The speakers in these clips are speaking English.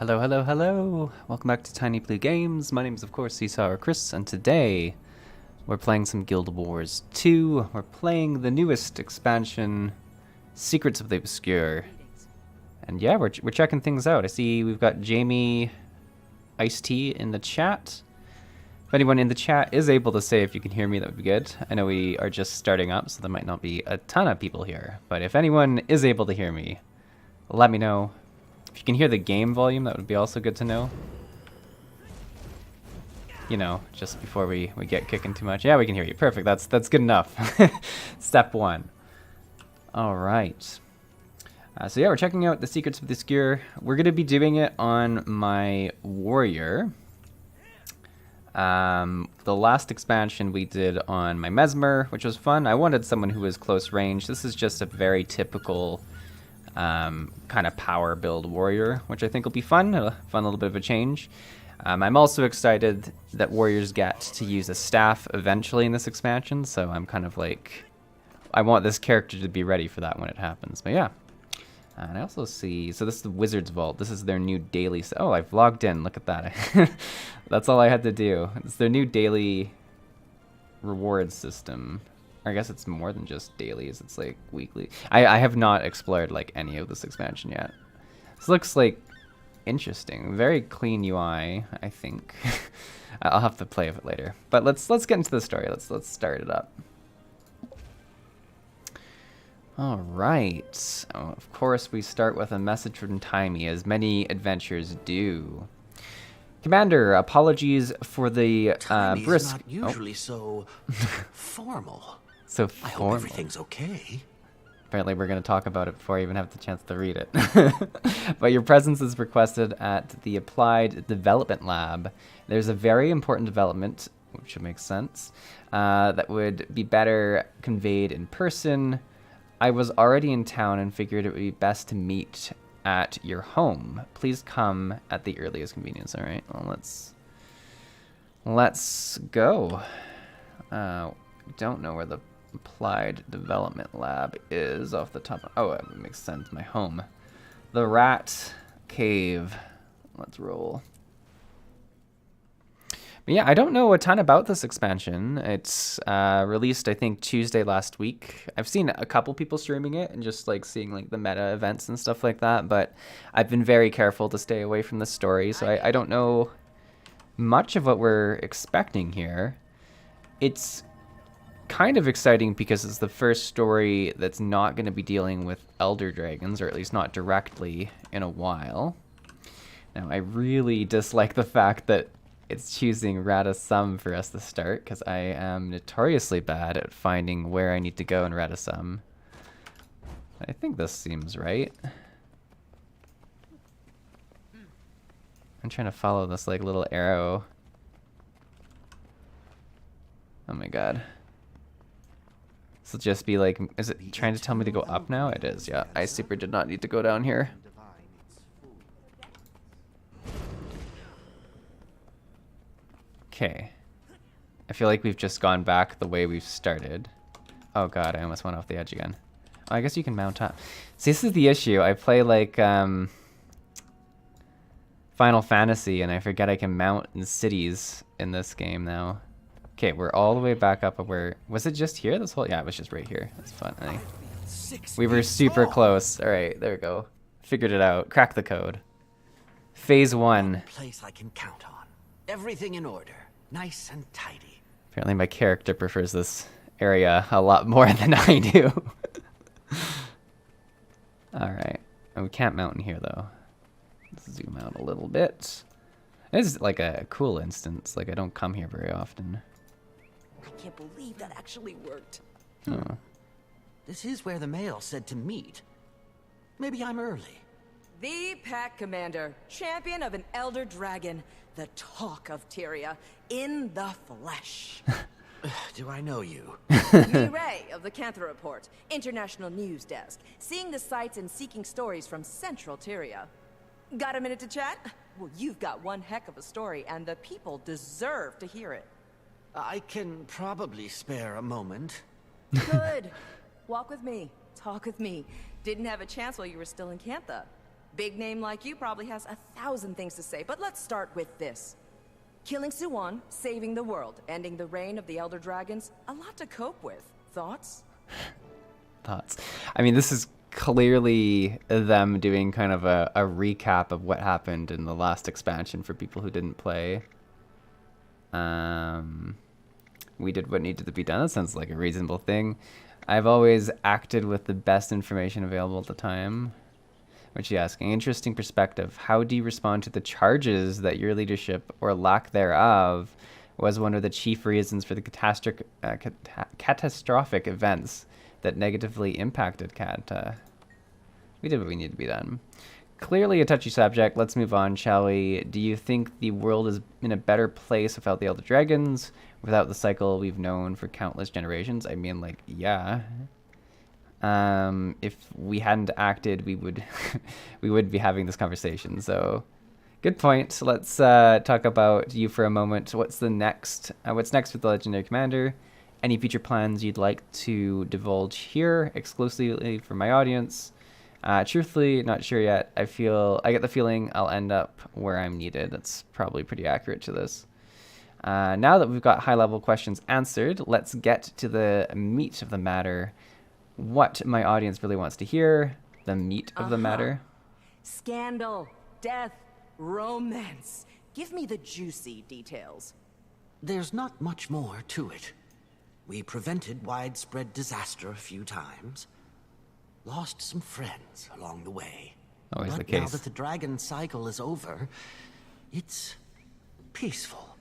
Hello, hello, hello! Welcome back to Tiny Blue Games. My name is, of course, Seesaw or Chris, and today we're playing some Guildwars 2. We're playing the newest expansion, Secrets of the Obscure. And yeah, we're checking things out. I see we've got Jamie Iced Tea in the chat. If anyone in the chat is able to say if you can hear me, that would be good. I know we are just starting up, so there might not be a ton of people here. But if anyone is able to hear me, let me know. If you can hear the game volume, that would be also good to know. You know, just before we get kicking too much. Yeah, we can hear you. Perfect. That's good enough. Step one. All right. So yeah, we're checking out the Secrets of the Obscure. We're going to be doing it on my warrior. The last expansion we did on my Mesmer, which was fun. I wanted someone who was close range. This is just a very typical kind of power build warrior, which I think will be fun. A fun little bit of a change. I'm also excited that warriors get to use a staff eventually in this expansion, so I'm kind of like, I want this character to be ready for that when it happens. But yeah. And I also see, so this is the Wizard's Vault. This is their new daily, oh, I've logged in, look at that. That's all I had to do. It's their new daily reward system. I guess it's more than just dailies, it's like weekly. I have not explored like any of this expansion yet. This looks like interesting. Very clean UI, I think. I'll have to play with it later. But let's get into the story. Let's start it up. All right. Oh, of course, we start with a message from Timey, as many adventures do. Commander, apologies for the brisk. Not usually so formal. So I formal. hope everything's okay. Apparently, we're going to talk about it before I even have the chance to read it. But your presence is requested at the Applied Development Lab. There's a very important development, which should make sense, that would be better conveyed in person. I was already in town and figured it would be best to meet at your home. Please come at the earliest convenience. All right, well, let's go. Don't know where the Applied Development Lab is off the top. Oh, it makes sense. My home. The Rat Cave. Let's roll. But yeah, I don't know a ton about this expansion. It's released, I think, Tuesday last week. I've seen a couple people streaming it and just like seeing like the meta events and stuff like that, but I've been very careful to stay away from the story, so I don't know much of what we're expecting here. It's kind of exciting because it's the first story that's not going to be dealing with Elder Dragons, or at least not directly, in a while. Now, I really dislike the fact that it's choosing Radasum for us to start, because I am notoriously bad at finding where I need to go in Radasum. I think this seems right. I'm trying to follow this like little arrow. Oh my god. This will just be like, is it trying to tell me to go up now? It is, yeah. I super did not need to go down here. Okay. I feel like we've just gone back the way we've started. Oh god, I almost went off the edge again. Oh, I guess you can mount up. See, this is the issue. I play like Final Fantasy, and I forget I can mount in cities in this game now. Okay, we're all the way back up where... Was it just here? This whole... Yeah, it was just right here. That's fun. We were super close. All right, there we go. Figured it out. Cracked the code. Phase 1. Place I can count on. Everything in order. Nice and tidy. Apparently my character prefers this area a lot more than I do. All right. And we can't mount in here, though. Let's zoom out a little bit. It is like a cool instance. Like, I don't come here very often. I can't believe that actually worked. Oh. This is where the mail said to meet. Maybe I'm early. The Pack Commander, champion of an Elder Dragon, the talk of Tyria, in the flesh. Do I know you? Ray of the Cantha Report, International News Desk, seeing the sights and seeking stories from Central Tyria. Got a minute to chat? Well, you've got one heck of a story, and the people deserve to hear it. I can probably spare a moment. Good. Walk with me. Talk with me. Didn't have a chance while you were still in Cantha. Big name like you probably has 1,000 things to say, but let's start with this. Killing Suwon, saving the world, ending the reign of the Elder Dragons, a lot to cope with. Thoughts? Thoughts. I mean, this is clearly them doing kind of a recap of what happened in the last expansion for people who didn't play. We did what needed to be done. That sounds like a reasonable thing. I've always acted with the best information available at the time. What she asking? Interesting perspective. How do you respond to the charges that your leadership, or lack thereof, was one of the chief reasons for the catastrophic events that negatively impacted Kata? We did what we needed to be done. Clearly a touchy subject. Let's move on, shall we? Do you think the world is in a better place without the Elder Dragons, without the cycle we've known for countless generations? I mean, like, yeah. If we hadn't acted, we would we would be having this conversation. So, good point. Let's talk about you for a moment. What's next with the Legendary Commander? Any future plans you'd like to divulge here exclusively for my audience? Truthfully, not sure yet. I get the feeling I'll end up where I'm needed. That's probably pretty accurate to this. Now that we've got high-level questions answered, let's get to the meat of the matter. What my audience really wants to hear, the meat of the matter. Scandal, death, romance. Give me the juicy details. There's not much more to it. We prevented widespread disaster a few times. Lost some friends along the way. Always the But case. now that the dragon cycle is over, it's peaceful.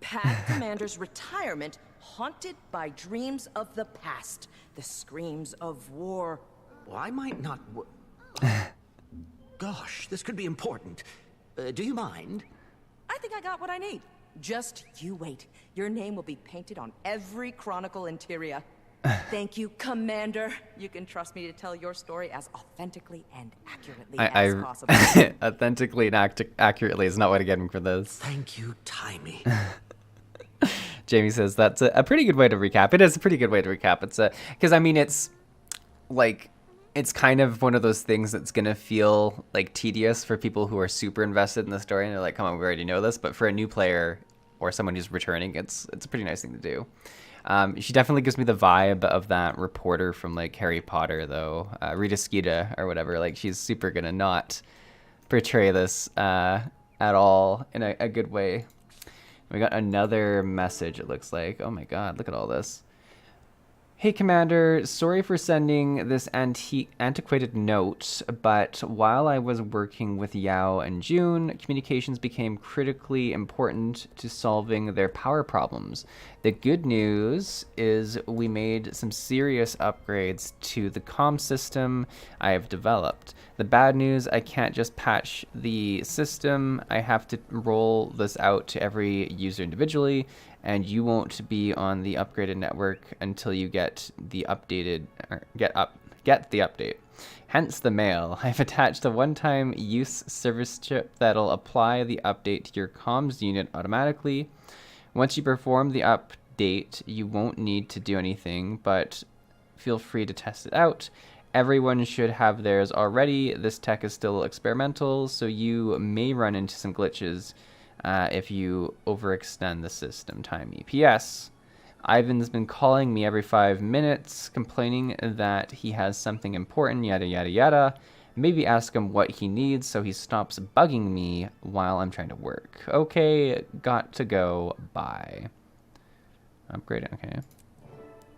Pad Commander's retirement haunted by dreams of the past. The screams of war. Well, I might not Gosh, this could be important. Do you mind? I think I got what I need. Just you wait. Your name will be painted on every Chronicle interior. Thank you, Commander. You can trust me to tell your story as authentically and accurately as possible. Authentically and accurately is not what I'm getting for this. Thank you, Timey. Jamie says that's a pretty good way to recap. It is a pretty good way to recap. It's because I mean it's like it's kind of one of those things that's gonna feel like tedious for people who are super invested in the story and they're like, come on, we already know this. But for a new player or someone who's returning, it's a pretty nice thing to do. She definitely gives me the vibe of that reporter from like Harry Potter, though, Rita Skeeter or whatever. Like she's super gonna not portray this at all in a good way. We got another message, it looks like. Oh my god, look at all this. Hey, Commander, sorry for sending this antiquated note, but while I was working with Yao and June, communications became critically important to solving their power problems. The good news is we made some serious upgrades to the comm system I have developed. The bad news, I can't just patch the system. I have to roll this out to every user individually, and you won't be on the upgraded network until you get the updated get the update. Hence the mail. I've attached a one-time use service chip that'll apply the update to your comms unit automatically. Once you perform the update, you won't need to do anything, but feel free to test it out. Everyone should have theirs already. This tech is still experimental, so you may run into some glitches if you overextend the system time. P.S. Ivan's been calling me every 5 minutes, complaining that he has something important, yada yada yada. Maybe ask him what he needs so he stops bugging me while I'm trying to work. Okay, got to go. Bye. Upgrade, okay.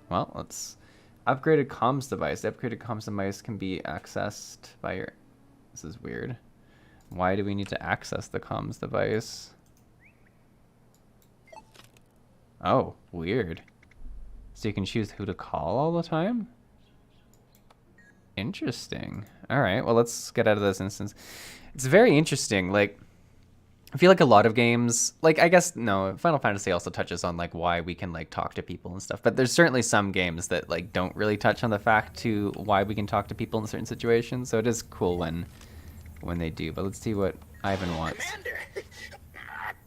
Well, let's... Upgraded comms device. The upgraded comms device can be accessed by your... This is weird. Why do we need to access the comms device? Oh, weird. So you can choose who to call all the time? Interesting. All right, well, let's get out of this instance. It's very interesting. Like, I feel like a lot of games, like, I guess, no, Final Fantasy also touches on, like, why we can, like, talk to people and stuff. But there's certainly some games that, like, don't really touch on the fact to why we can talk to people in certain situations. So it is cool when they do. But let's see what Ivan wants. Commander!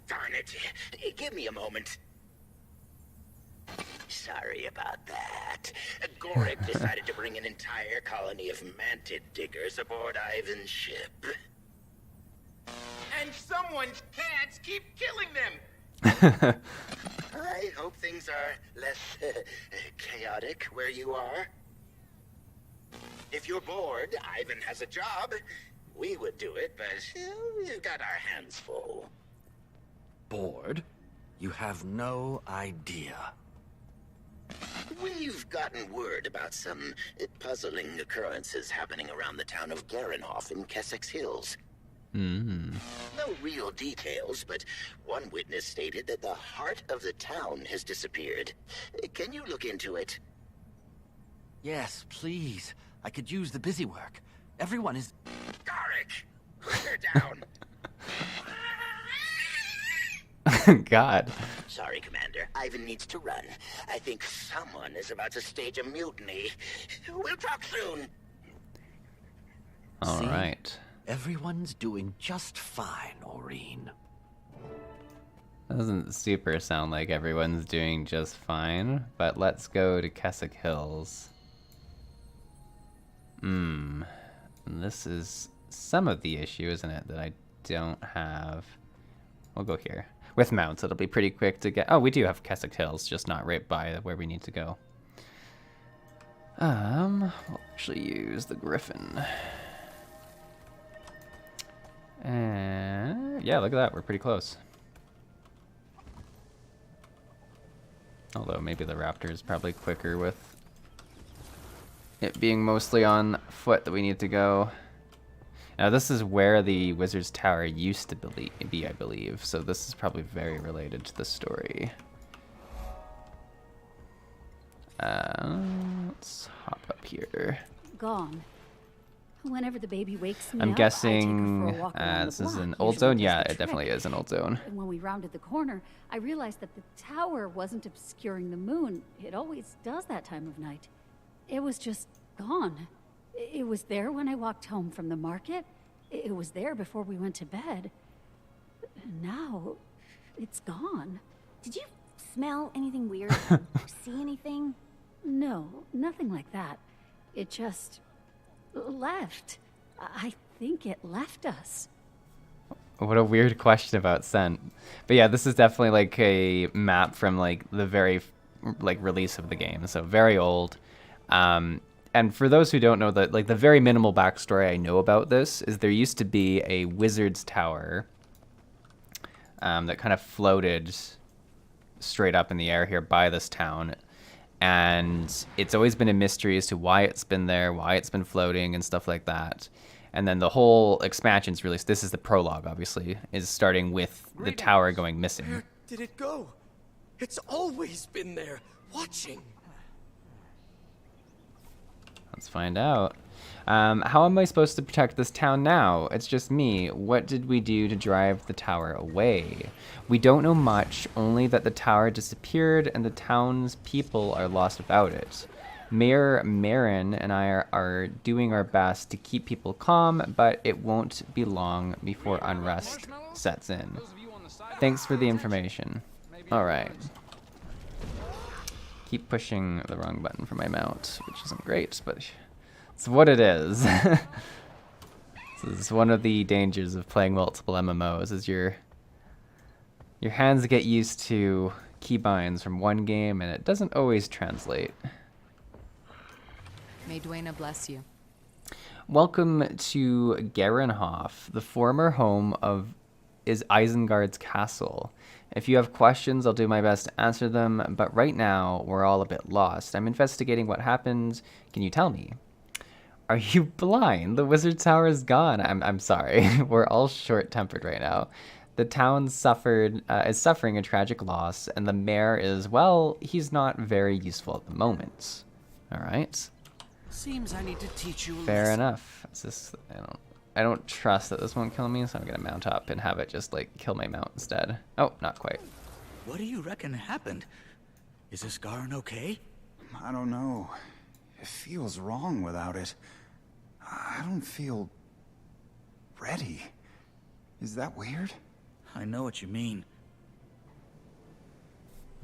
Darn it. Give me a moment. sorry about that. Gorik decided to bring an entire colony of mantid diggers aboard Ivan's ship. And someone's cats keep killing them! I hope things are less chaotic where you are. If you're bored, Ivan has a job. We would do it, but we've got our hands full. Bored? You have no idea. We've gotten word about some puzzling occurrences happening around the town of Garenhof in Kessex Hills. Mm. No real details, but one witness stated that the heart of the town has disappeared. Can you look into it? Yes, please. I could use the busy work. Everyone is... Gorik! Put her down! God. Sorry, Commander. Ivan needs to run. I think someone is about to stage a mutiny. We'll talk soon! All See? right. Everyone's doing just fine, Aureen. Doesn't super sound like everyone's doing just fine, but let's go to Keswick Hills. This is some of the issue, isn't it, that I don't have. We'll go here. With mounts, it'll be pretty quick to get. Oh, we do have Keswick Hills, just not right by where we need to go. We'll actually use the Griffin. And yeah, look at that, we're pretty close. Although maybe the Raptor is probably quicker with it being mostly on foot that we need to go. Now this is where the Wizard's Tower used to be, I believe. So this is probably very related to the story. Let's hop up here. Gone. Whenever the baby wakes me I'm up, guessing I take her for a walk around this the is block, an old usually zone. just Yeah, a it trick. definitely is an old zone. And when we rounded the corner, I realized that the tower wasn't obscuring the moon. It always does that time of night. It was just gone. It was there when I walked home from the market. It was there before we went to bed. Now, it's gone. Did you smell anything weird? Or see anything? No, nothing like that. It just left. I think it left us. What a weird question about scent. But yeah, this is definitely like a map from like the very release of the game, so very old. And for those who don't know, that like the very minimal backstory I know about this is there used to be a Wizard's Tower that kind of floated straight up in the air here by this town. And it's always been a mystery as to why it's been there, why it's been floating and stuff like that. And then the whole expansion's released. This is the prologue, obviously, is starting with the tower going missing. Where did it go? It's always been there, watching. Let's find out. How am I supposed to protect this town now? It's just me. What did we do to drive the tower away? We don't know much, only that the tower disappeared and the town's people are lost without it. Mayor Marin and I are doing our best to keep people calm, but it won't be long before unrest sets in. Thanks for the information. Alright. Keep pushing the wrong button for my mount, which isn't great, but it's what it is. This is one of the dangers of playing multiple MMOs, is your hands get used to keybinds from one game and it doesn't always translate. May Dwayna bless you. Welcome to Garenhof, the former home of Isengard's castle. If you have questions, I'll do my best to answer them, but right now, we're all a bit lost. I'm investigating what happened. Can you tell me? Are you blind? The Wizard's Tower is gone. I'm sorry. We're all short-tempered right now. The town is suffering a tragic loss, and the mayor is, well, he's not very useful at the moment. All right. Seems I need to teach you a Fair lesson. enough. It's just, I don't trust that this won't kill me, so I'm gonna mount up and have it just like kill my mount instead. Oh, not quite. What do you reckon happened? Is this Garn okay? I don't know. It feels wrong without it. I don't feel ready. Is that weird? I know what you mean.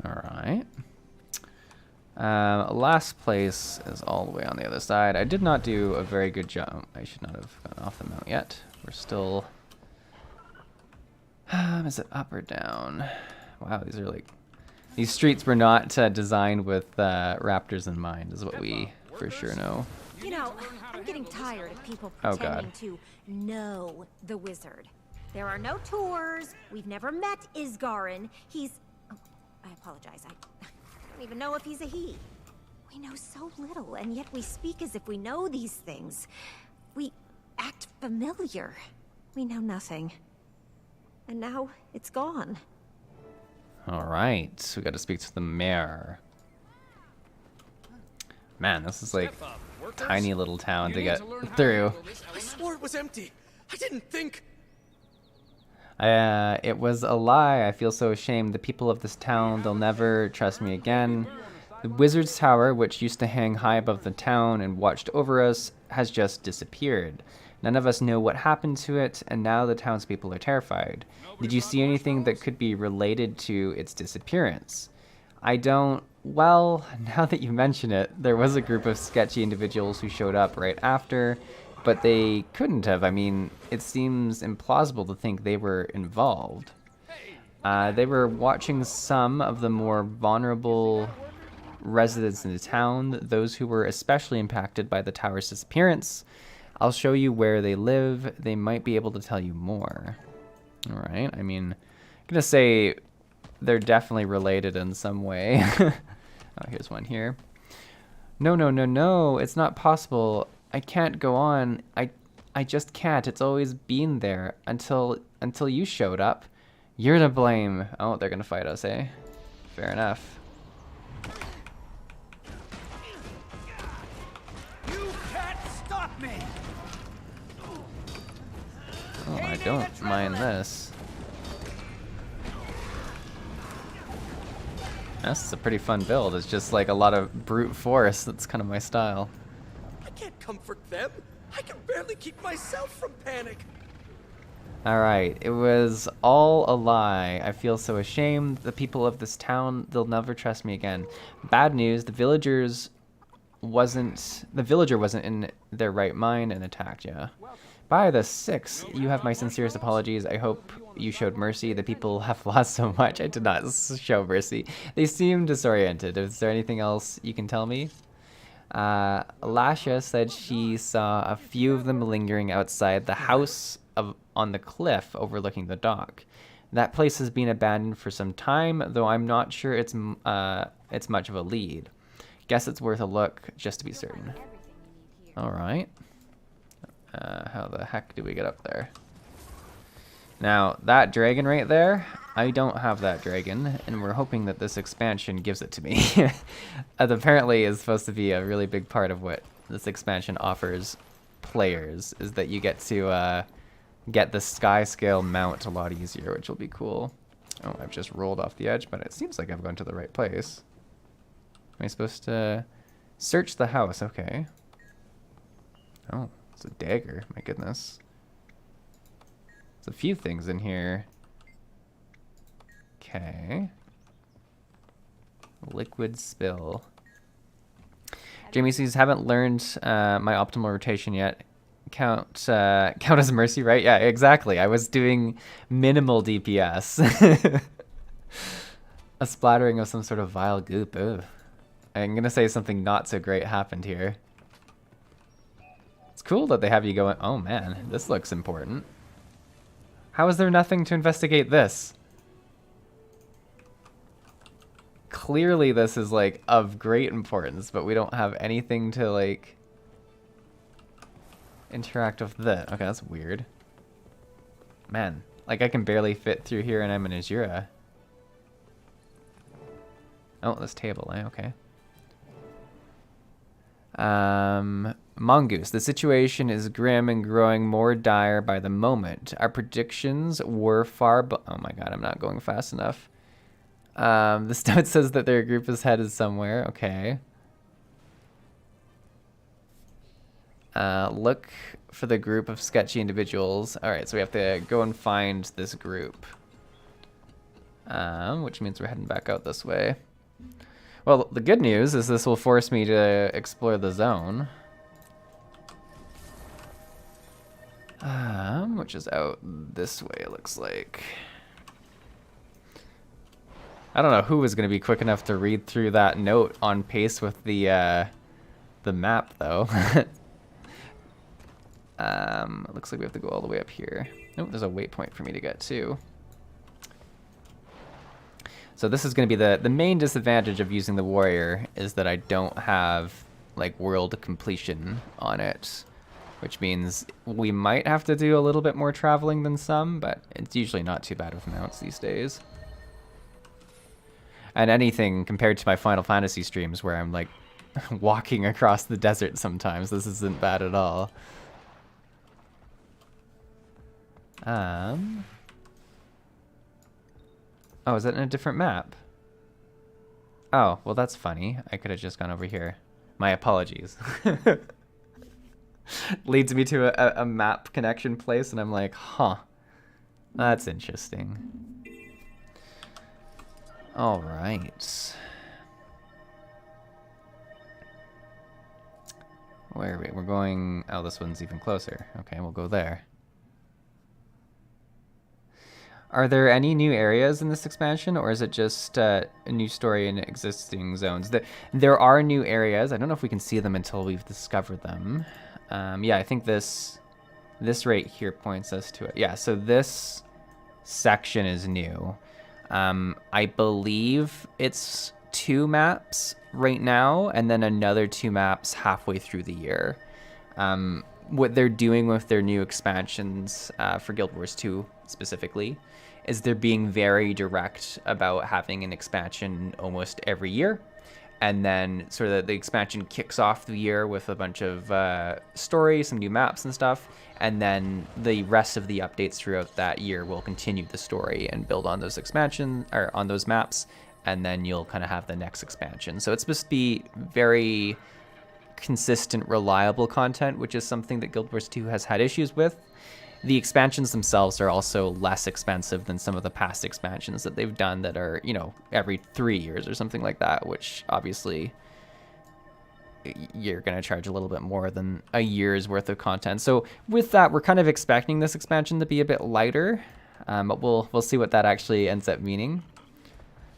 All right. Last place is all the way on the other side. I did not do a very good job. I should not have gone off the mount yet. We're still... is it up or down? Wow, these are like... These streets were not designed with raptors in mind, is what we for sure know. You know, I'm getting tired of people Oh, pretending God. to know the wizard. There are no tours. We've never met Isgarin. He's... Oh, I apologize. I don't even know if he's a he. We know so little, and yet we speak as if we know these things. We act familiar. We know nothing. And now it's gone. All right, we got to speak to the mayor. Man, this is like tiny little town to get through. I swore it was empty. I didn't think. It was a lie. I feel so ashamed. The people of this town, they'll never trust me again. The wizard's tower, which used to hang high above the town and watched over us, has just disappeared. None of us know what happened to it, and now the townspeople are terrified. Did you see anything that could be related to its disappearance? I don't... Well, now that you mention it, there was a group of sketchy individuals who showed up right after, but they couldn't have. I mean, it seems implausible to think they were involved. They were watching some of the more vulnerable residents in the town, those who were especially impacted by the tower's disappearance. I'll show you where they live. They might be able to tell you more. All right. I mean, I'm going to say they're definitely related in some way. Oh, here's one here. No, no, no, no. It's not possible. I can't go on. I just can't. It's always been there until you showed up. You're to blame. Oh, they're going to fight us, eh? Fair enough. You can't stop me. Oh, I don't mind this. This is a pretty fun build. It's just like a lot of brute force. That's kind of my style. I can't comfort them. I can barely keep myself from panic. Alright, it was all a lie. I feel so ashamed. The people of this town, they'll never trust me again. Bad news, the villager wasn't in their right mind and attacked you. By the 6, you have my sincerest apologies. I hope you showed mercy. The people have lost so much. I did not show mercy. They seem disoriented. Is there anything else you can tell me? Lasha said she saw a few of them lingering outside the house on the cliff overlooking the dock. That place has been abandoned for some time, though I'm not sure it's much of a lead. Guess it's worth a look just to be certain. All right. How the heck do we get up there? Now, that dragon right there, I don't have that dragon, and we're hoping that this expansion gives it to me. It apparently is supposed to be a really big part of what this expansion offers players, is that you get to get the sky scale mount a lot easier, which will be cool. Oh, I've just rolled off the edge, but it seems like I've gone to the right place. Am I supposed to search the house? Okay. Oh, it's a dagger. My goodness. There's a few things in here. Okay. Liquid spill. Jamie says, haven't learned my optimal rotation yet. Count as mercy, right? Yeah, exactly. I was doing minimal DPS. A splattering of some sort of vile goop. Ugh. I'm gonna say something not so great happened here. It's cool that they have you going, oh man, this looks important. How is there nothing to investigate this? Clearly this is like of great importance, but we don't have anything to like interact with that. Okay, that's weird. Man, like I can barely fit through here and I'm in Azura. Oh, this table, eh? Okay. Mongoose, the situation is grim and growing more dire by the moment. Our predictions were oh my god, I'm not going fast enough. The stout says that their group is headed somewhere. Okay. Look for the group of sketchy individuals. Alright, so we have to go and find this group. Which means we're heading back out this way. Well, the good news is this will force me to explore the zone. Which is out this way, it looks like. I don't know who was going to be quick enough to read through that note on pace with the map, though. It looks like we have to go all the way up here. Oh, there's a waypoint for me to get to. So this is going to be the main disadvantage of using the warrior, is that I don't have like world completion on it, which means we might have to do a little bit more traveling than some, but it's usually not too bad with mounts these days. And anything compared to my Final Fantasy streams where I'm like walking across the desert sometimes, this isn't bad at all. Oh, is that in a different map? Oh, well that's funny. I could have just gone over here. My apologies. Leads me to a map connection place, and I'm like, huh. That's interesting. All right. Where are we? We're going... Oh, this one's even closer. Okay, we'll go there. Are there any new areas in this expansion, or is it just a new story in existing zones? There are new areas. I don't know if we can see them until we've discovered them. Yeah, I think this right here points us to it. Yeah, so this section is new. I believe it's 2 maps right now, and then another 2 maps halfway through the year. What they're doing with their new expansions for Guild Wars 2 specifically is they're being very direct about having an expansion almost every year. And then sort of the expansion kicks off the year with a bunch of story, some new maps and stuff. And then the rest of the updates throughout that year will continue the story and build on those expansions, or on those maps. And then you'll kind of have the next expansion. So it's supposed to be very consistent, reliable content, which is something that Guild Wars 2 has had issues with. The expansions themselves are also less expensive than some of the past expansions that they've done that are, you know, every 3 years or something like that, which obviously you're going to charge a little bit more than a year's worth of content. So with that, we're kind of expecting this expansion to be a bit lighter, but we'll see what that actually ends up meaning.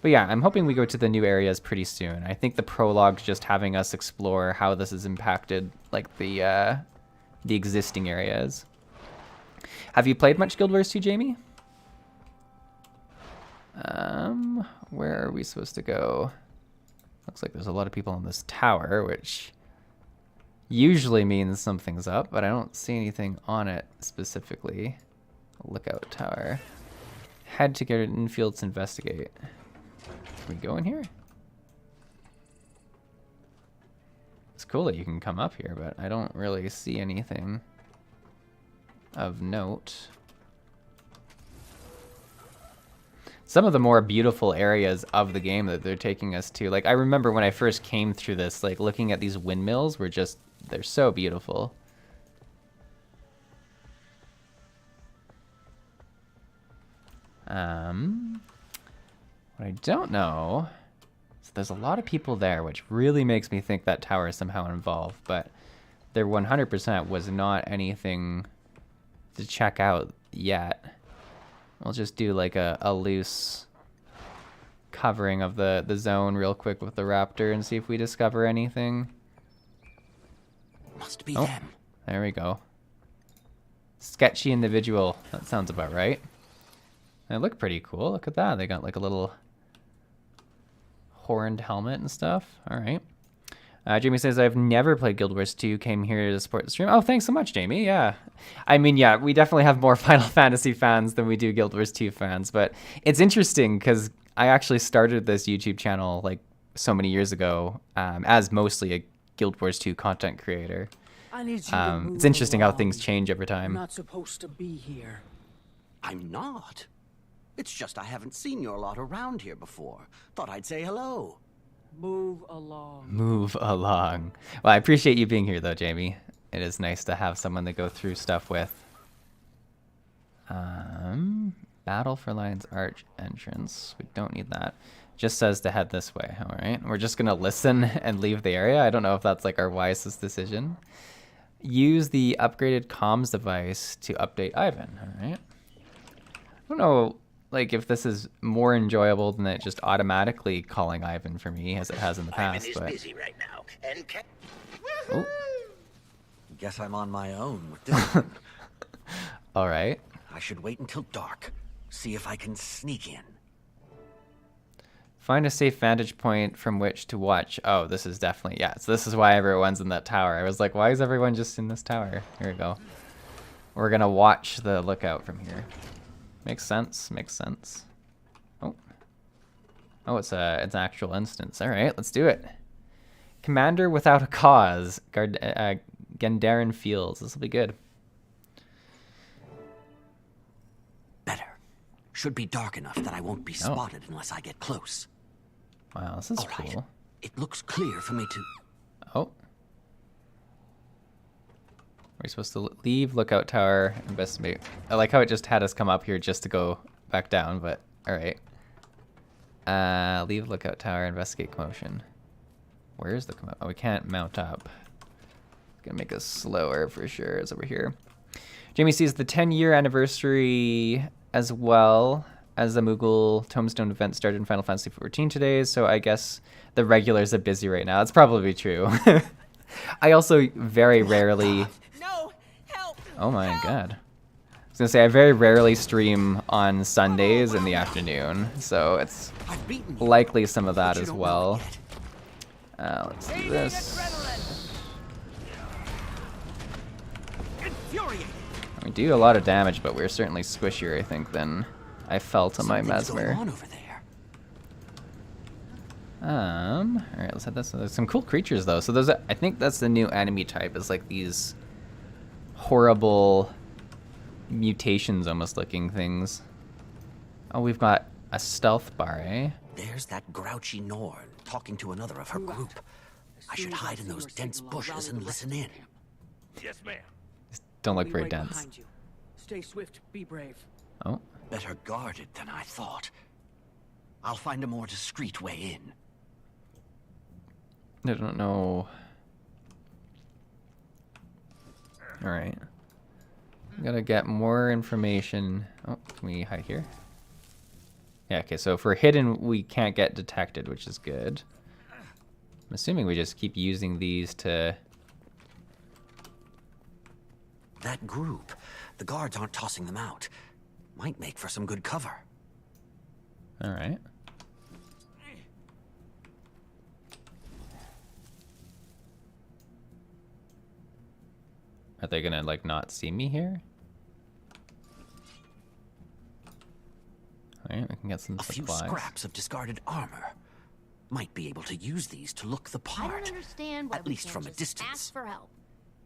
But yeah, I'm hoping we go to the new areas pretty soon. I think the prologue's just having us explore how this has impacted like the existing areas. Have you played much Guild Wars 2, Jamie? Where are we supposed to go? Looks like there's a lot of people on this tower, which usually means something's up, but I don't see anything on it specifically. Lookout tower. Head to Garden Fields to investigate. Can we go in here? It's cool that you can come up here, but I don't really see anything of note. Some of the more beautiful areas of the game that they're taking us to, like I remember when I first came through this, like looking at these windmills were just, they're so beautiful. What I don't know, so there's a lot of people there, which really makes me think that tower is somehow involved, but there 100% was not anything to check out yet. I'll just do like a loose covering of the zone real quick with the raptor and see if we discover anything. Must be them. There we go. Sketchy individual. That sounds about right. They look pretty cool. Look at that. They got like a little horned helmet and stuff. All right. Jamie says, I've never played Guild Wars 2, came here to support the stream. Oh, thanks so much, Jamie. Yeah. I mean, yeah, we definitely have more Final Fantasy fans than we do Guild Wars 2 fans, but it's interesting because I actually started this YouTube channel like so many years ago as mostly a Guild Wars 2 content creator. It's interesting how things change over time. I'm not supposed to be here. I'm not. It's just I haven't seen your lot around here before. Thought I'd say hello. Move along. Move along. Well, I appreciate you being here, though, Jamie. It is nice to have someone to go through stuff with. Battle for Lion's Arch entrance. We don't need that. Just says to head this way. All right. We're just going to listen and leave the area. I don't know if that's like our wisest decision. Use the upgraded comms device to update Ivan. All right. I don't know, like, if this is more enjoyable than it just automatically calling Ivan for me, as it has in the past. Ivan is but busy right now, and oh. Guess I'm on my own with this one. All right. I should wait until dark. See if I can sneak in. Find a safe vantage point from which to watch. Oh, this is definitely, yeah. So this is why everyone's in that tower. I was like, why is everyone just in this tower? Here we go. We're gonna watch the lookout from here. Makes sense. Makes sense. Oh. Oh, it's an actual instance. All right, let's do it. Commander without a cause. Gendarin Fields. This will be good. Better. Should be dark enough that I won't be spotted unless I get close. Wow, this is All right. cool. It looks clear for me to... Oh. We're supposed to leave lookout tower, investigate. I like how it just had us come up here just to go back down, but alright. Leave lookout tower, investigate commotion. Where's the commotion? Oh, we can't mount up. It's gonna make us slower for sure. It's over here. Jamie sees the 10-year anniversary as well as the Moogle Tombstone event started in Final Fantasy XIV today, so I guess the regulars are busy right now. It's probably true. I also very rarely... No! Help! Oh my god. I was gonna say, I very rarely stream on Sundays in the afternoon, so it's likely some of that as well. Let's do this. We do a lot of damage, but we're certainly squishier, I think, than I felt on my Mesmer. Alright, let's head this. There's some cool creatures though. So those, I think that's the new enemy type, is like these horrible mutations almost looking things. Oh, we've got a stealth bar, eh? There's that grouchy Norn talking to another of her group. I should hide in those dense bushes and listen in. Yes, ma'am. Don't look very Right dense. behind you. Stay swift, be brave. Oh. Better guarded than I thought. I'll find a more discreet way in. I don't know. Alright. Gotta get more information. Oh, can we hide here? Yeah, okay, so if we're hidden, we can't get detected, which is good. I'm assuming we just keep using these to... That group, the guards aren't tossing them out. Might make for some good cover. Alright. Are they gonna, like, not see me here? Alright, we can get some supplies. A few scraps of discarded armor. Might be able to use these to look the part. I don't understand why at least from a distance. Ask for help.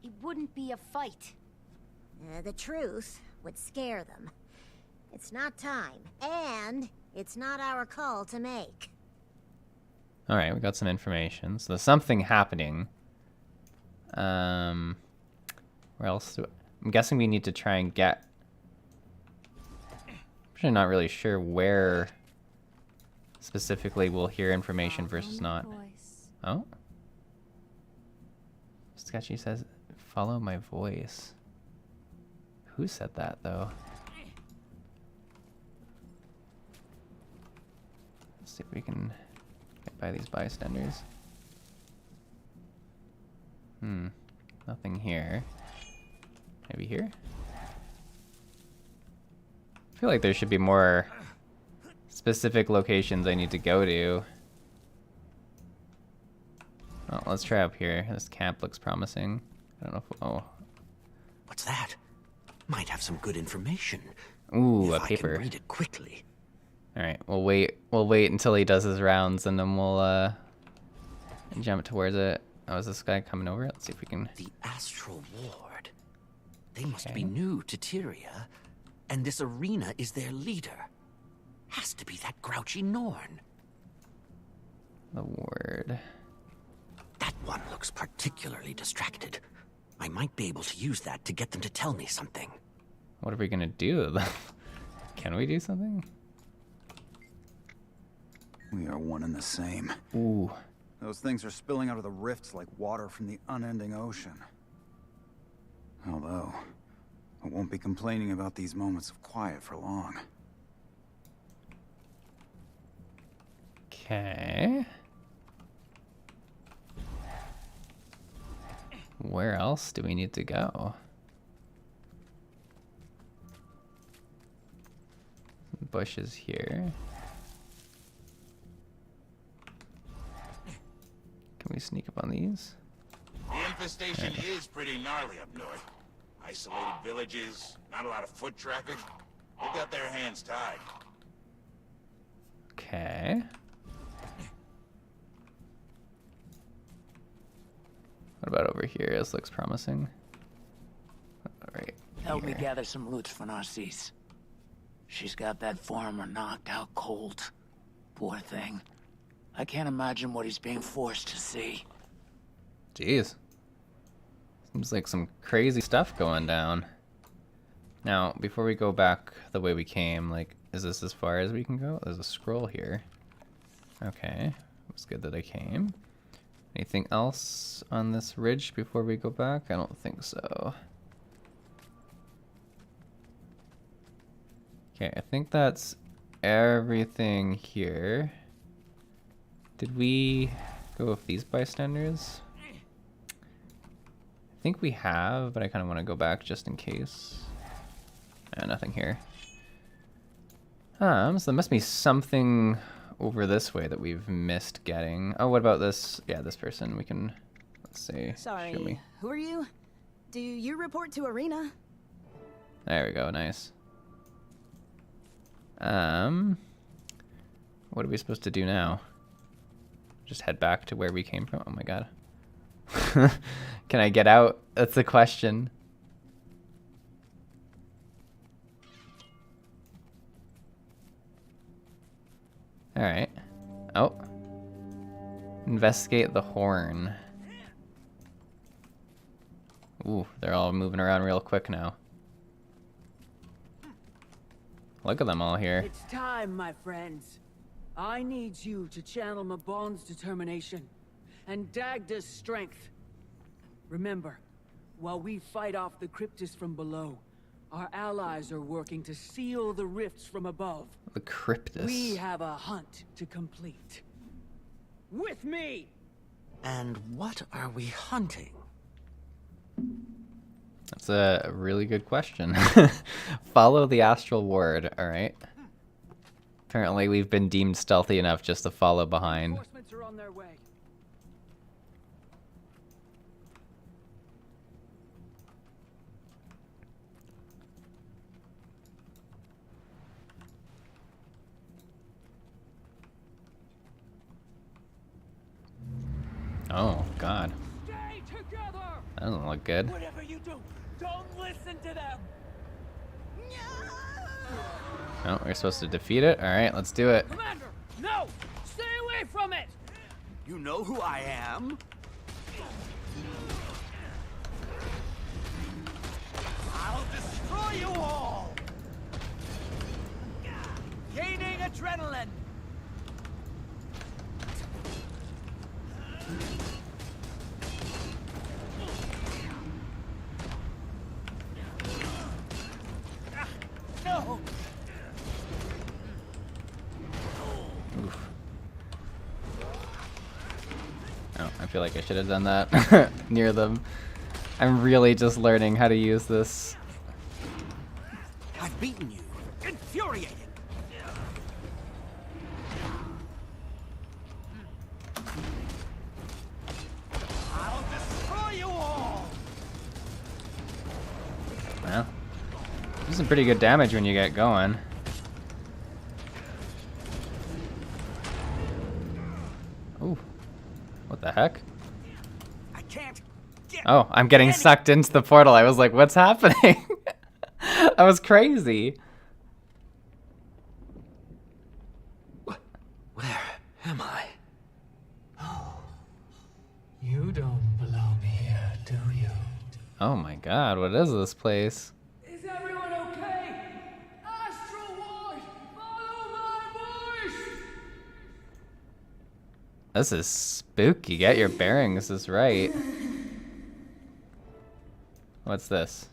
It wouldn't be a fight. The truth would scare them. It's not time, and it's not our call to make. Alright, we got some information. So there's something happening. Where else do I'm guessing we need to try and get... I'm actually not really sure where specifically we'll hear information versus not. Oh? Sketchy says, follow my voice. Who said that, though? Let's see if we can get by these bystanders. Nothing here. Maybe here? I feel like there should be more specific locations I need to go to. Oh, let's try up here. This camp looks promising. I don't know if... Oh. What's that? Might have some good information. Ooh, if a paper. I can read it quickly. Alright, we'll wait. We'll wait until he does his rounds, and then we'll jump towards it. Oh, is this guy coming over? Let's see if we can... The Astral Ward. They must be new to Tyria, and this arena is their leader. Has to be that grouchy Norn. The ward. That one looks particularly distracted. I might be able to use that to get them to tell me something. What are we gonna do? Can we do something? We are one and the same. Ooh. Those things are spilling out of the rifts like water from the unending ocean. Although, I won't be complaining about these moments of quiet for long. Okay. Where else do we need to go? Bushes here. Can we sneak up on these? The infestation is pretty gnarly up north. Isolated villages, not a lot of foot traffic. They got their hands tied. Okay. What about over here? This looks promising. Alright. Help me gather some loot for Narcisse. She's got that farmer knocked out cold. Poor thing. I can't imagine what he's being forced to see. Jeez. Seems like some crazy stuff going down. Now, before we go back the way we came, like, is this as far as we can go? There's a scroll here. Okay. It was good that I came. Anything else on this ridge before we go back? I don't think so. Okay, I think that's everything here. Did we go with these bystanders? I think we have, but I kind of want to go back just in case. Nothing here. So there must be something over this way that we've missed getting. Oh, what about this? Yeah, this person. We can, let's see. Sorry, Shoot me. who are you? Do you report to Arena? There we go, nice. What are we supposed to do now? Just head back to where we came from? Oh my god. Can I get out? That's the question. Alright. Oh. Investigate the horn. Ooh, they're all moving around real quick now. Look at them all here. It's time, my friends. I need you to channel Mabon's determination and Dagda's strength. Remember, while we fight off the Cryptus from below, our allies are working to seal the rifts from above. The Cryptus. We have a hunt to complete. With me! And what are we hunting? That's a really good question. Follow the astral ward, alright. Apparently we've been deemed stealthy enough just to follow behind. Reinforcements are on their way. Oh, God. Stay together! That doesn't look good. Whatever you do, don't listen to them! Oh, we're supposed to defeat it? Alright, let's do it. Commander, no! Stay away from it! You know who I am? I'll destroy you all! Gaining adrenaline! No! Oof. Oh, I feel like I should have done that near them. I'm really just learning how to use this. I've beaten you. Infuriating! I'll destroy you all! Well, do some pretty good damage when you get going. Ooh, what the heck? I can't get Oh, I'm getting sucked into the portal. I was like, what's happening? That was crazy. Where am I? You don't belong here, do you? Oh my god, what is this place? Is everyone okay? Astral Ward, follow my voice! This is spooky. Get your bearings. This is right. What's this?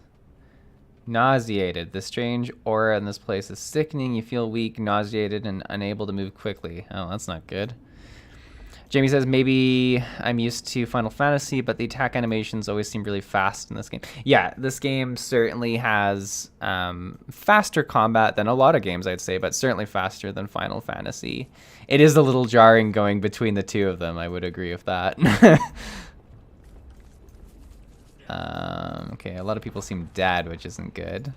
Nauseated. The strange aura in this place is sickening. You feel weak, nauseated, and unable to move quickly. Oh, that's not good. Jamie says, maybe I'm used to Final Fantasy, but the attack animations always seem really fast in this game. Yeah, this game certainly has faster combat than a lot of games, I'd say, but certainly faster than Final Fantasy. It is a little jarring going between the two of them. I would agree with that. Okay, a lot of people seem dead, which isn't good.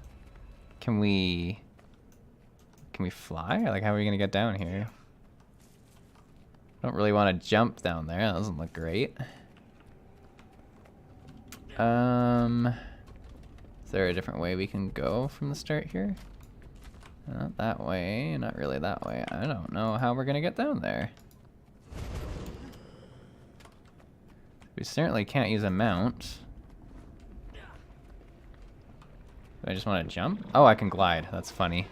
Can we fly? Like, how are we gonna get down here? Don't really want to jump down there. That doesn't look great. Is there a different way we can go from the start here? Not that way, not really that way. I don't know how we're gonna get down there. We certainly can't use a mount. Do I just want to jump? Oh, I can glide. That's funny.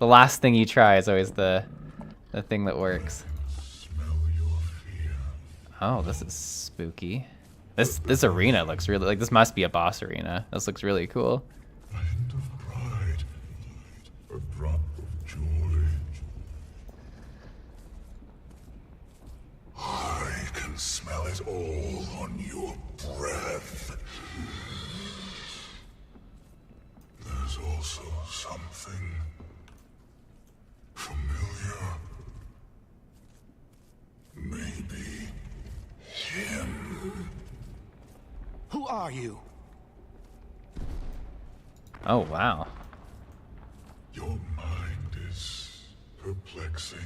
The last thing you try is always the thing that works. Oh, this is spooky. This arena looks really like this must be a boss arena. This looks really cool. A hint of pride, a drop of joy. I can smell it all on your breath. There's also something familiar. Maybe him. Who are you? Oh, wow. Your mind is perplexing.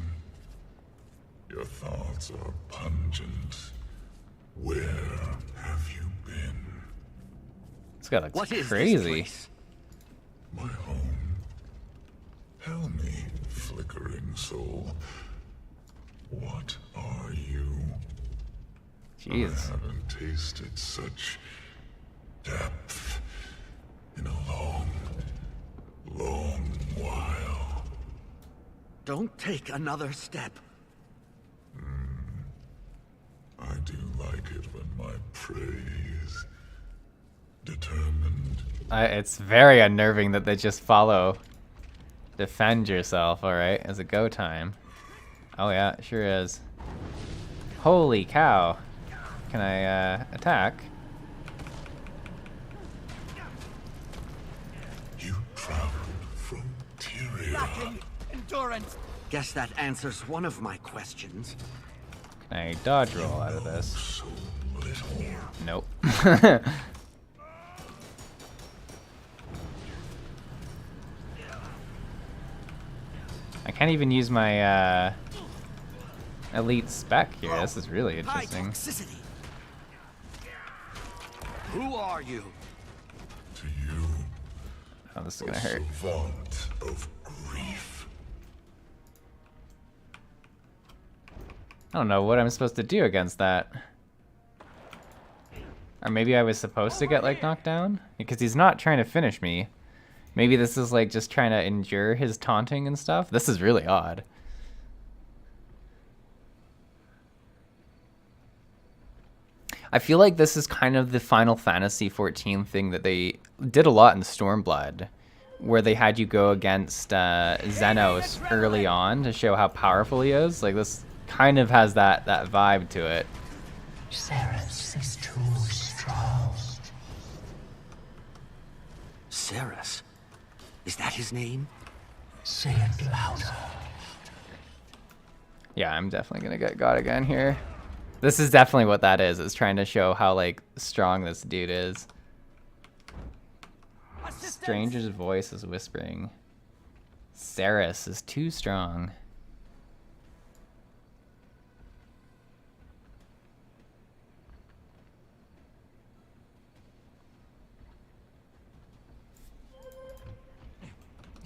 Your thoughts are pungent. Where have you been? This guy looks What is crazy. this place? My home. Tell me, flickering soul, what are you? Jeez. I haven't tasted such depth in a long, long while. Don't take another step. I do like it when my prey is determined. It's very unnerving that they just follow. Defend yourself, alright? Is it go time? Oh yeah, it sure is. Holy cow. Can I attack? You traveled from Tyria. Endurance. Guess that answers one of my questions. Can I dodge roll out of this? So little. Nope. I can't even use my elite spec here. This is really interesting. Who are you? To you, Oh, this is gonna hurt. savant of grief. I don't know what I'm supposed to do against that. Or maybe I was supposed to get like knocked down? Because he's not trying to finish me. Maybe this is like just trying to endure his taunting and stuff. This is really odd. I feel like this is kind of the Final Fantasy 14 thing that they did a lot in Stormblood, where they had you go against Xenos early on to show how powerful he is. Like this kind of has that vibe to it. Ceres is too strong. Ceres? Is that his name? Say it louder. Yeah, I'm definitely gonna get got again here. This is definitely what that is. It's trying to show how like strong this dude is. Stranger's voice is whispering. Ceres is too strong.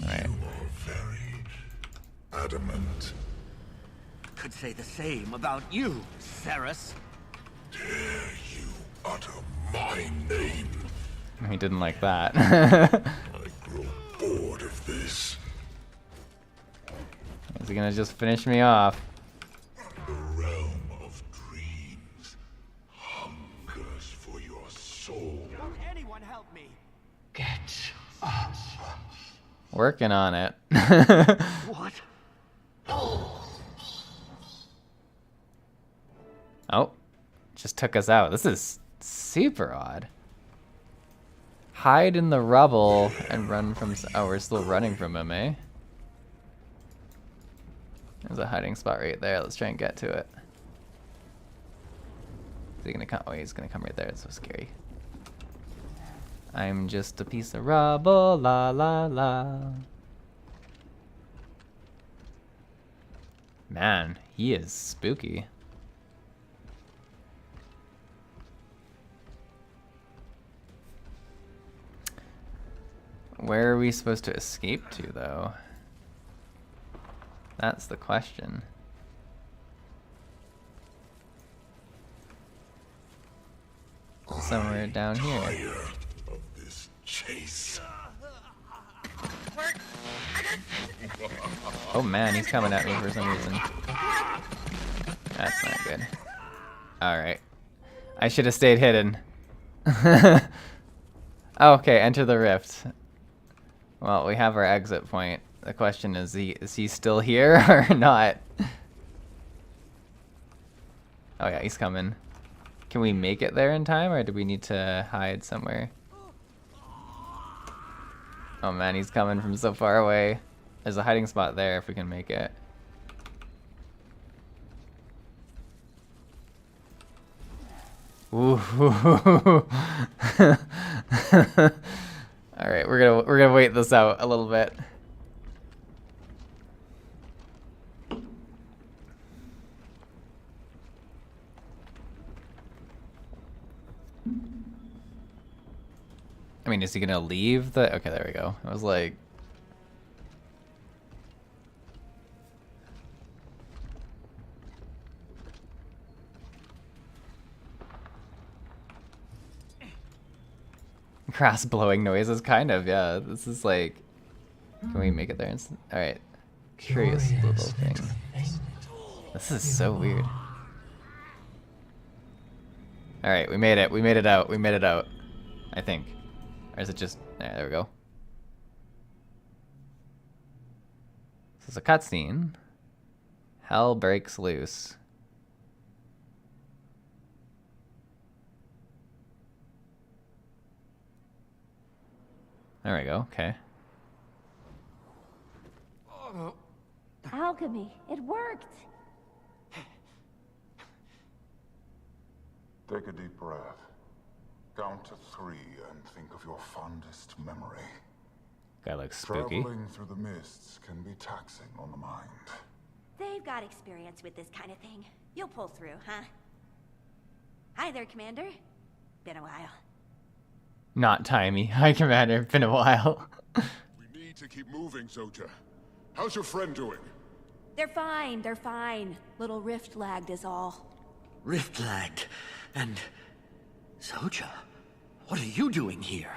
Alright. You are very adamant. Could say the same about you, Ceres. Dare you utter my name? He didn't like that. I grow bored of this. Is he gonna just finish me off? The realm of soul. Won't anyone help me? Get up. Working on it. What? Oh, just took us out. This is super odd. Hide in the rubble and run from... Oh, we're still running from him, eh? There's a hiding spot right there. Let's try and get to it. Is he gonna come? Oh, he's gonna come right there. It's so scary. I'm just a piece of rubble, la la la. Man, he is spooky. Where are we supposed to escape to, though? That's the question. Somewhere down here. Tired of this chase. Oh man, he's coming at me for some reason. That's not good. Alright. I should have stayed hidden. Okay, enter the rift. Well, we have our exit point. The question is he still here or not? Oh yeah, he's coming. Can we make it there in time, or do we need to hide somewhere? Oh man, he's coming from so far away. There's a hiding spot there if we can make it. Ooh. All right, we're gonna wait this out a little bit. I mean, is he gonna leave the... Okay, there we go. I was like... Grass blowing noises, kind of, yeah. This is like... Can we make it there? Alright. Curious little thing. This is so weird. Alright, we made it. We made it out. We made it out. I think. Or is it just... There we go. This is a cutscene. Hell breaks loose. There we go, okay. Alchemy, it worked! Take a deep breath. Count to 3 and think of your fondest memory. Guy looks spooky. Traveling through the mists can be taxing on the mind. They've got experience with this kind of thing. You'll pull through, huh? Hi there, Commander. Been a while. Not timey. Hi, Commander. Been a while. We need to keep moving, Soto. How's your friend doing? They're fine, they're fine. Little rift lagged is all. Rift lagged. And... Soja, what are you doing here?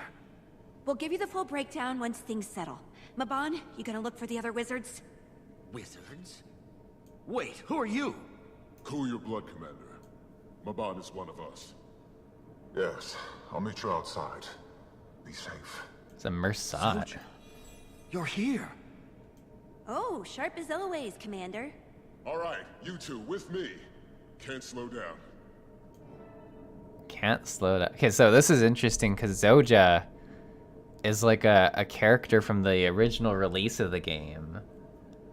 We'll give you the full breakdown once things settle. Maban, you gonna look for the other wizards? Wizards? Wait, who are you? Cool your blood, Commander. Maban is one of us. Yes, I'll meet you outside. Be safe. It's a Mersat. Soja, you're here. Oh, sharp as always, Commander. All right, you two, with me. Can't slow down. Can't slow down. Okay, so this is interesting because Zoja is like a character from the original release of the game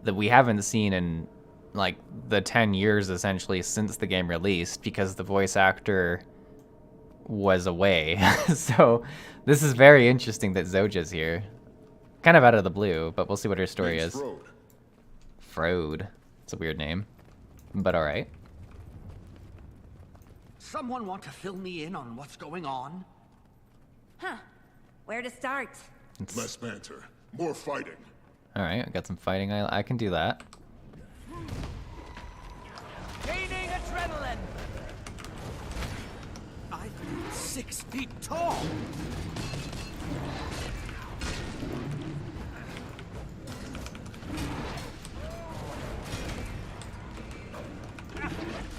that we haven't seen in like the 10 years essentially since the game released because the voice actor was away. So this is very interesting that Zoja's here. Kind of out of the blue, but we'll see what her story is. Frode. It's a weird name, but all right. Someone want to fill me in on what's going on? Huh. Where to start? Less banter. More fighting. All right, I got some fighting. I can do that. Gaining adrenaline! I'm 6 feet tall!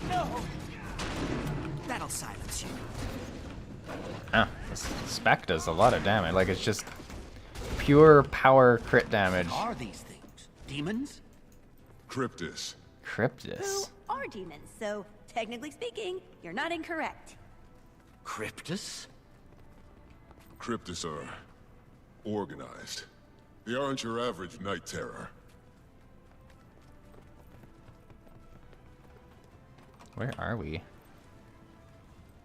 No! That'll silence you. Oh, this spec does a lot of damage. Like, it's just pure power crit damage. What are these things? Demons? Cryptis. Cryptis. Who are demons, so technically speaking, you're not incorrect. Cryptis? Cryptis are organized. They aren't your average night terror. Where are we?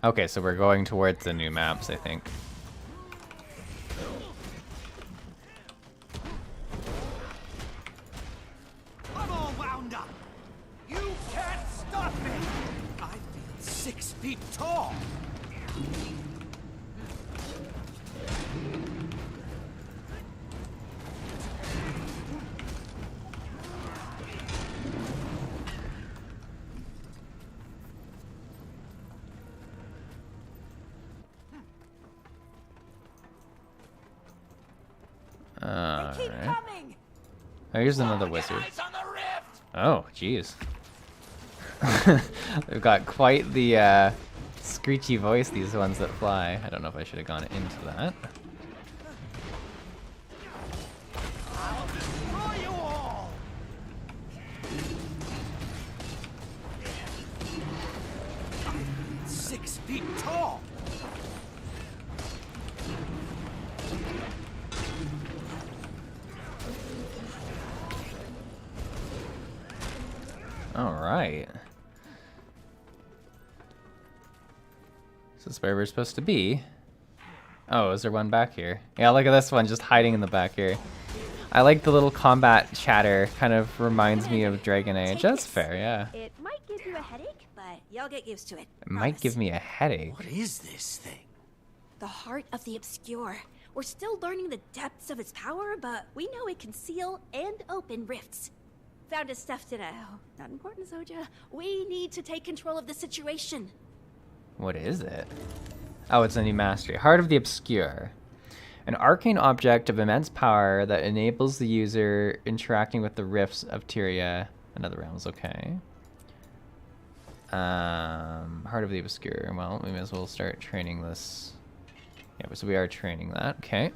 Okay, so we're going towards the new maps, I think. I'm all wound up. You can't stop me. I feel 6 feet tall. Alright. Oh, here's another wizard. Oh, jeez. They've got quite the screechy voice, these ones that fly. I don't know if I should have gone into that. I'll destroy you all. 6 feet tall. Alright. Is this where we're supposed to be? Oh, is there one back here? Yeah, look at this one just hiding in the back here. I like the little combat chatter. Kind of reminds me of Dragon Age. That's fair, yeah. It might give you a headache, but you'll get used to it. It might give me a headache. What is this thing? The heart of the obscure. We're still learning the depths of its power, but we know it can seal and open rifts. Found his stuff today. Oh, not important, Zoja. We need to take control of the situation. What is it? Oh, it's a new mastery. Heart of the Obscure. An arcane object of immense power that enables the user interacting with the rifts of Tyria and other realms. Okay. Heart of the Obscure. Well, we may as well start training this. Yeah, so we are training that. Okay.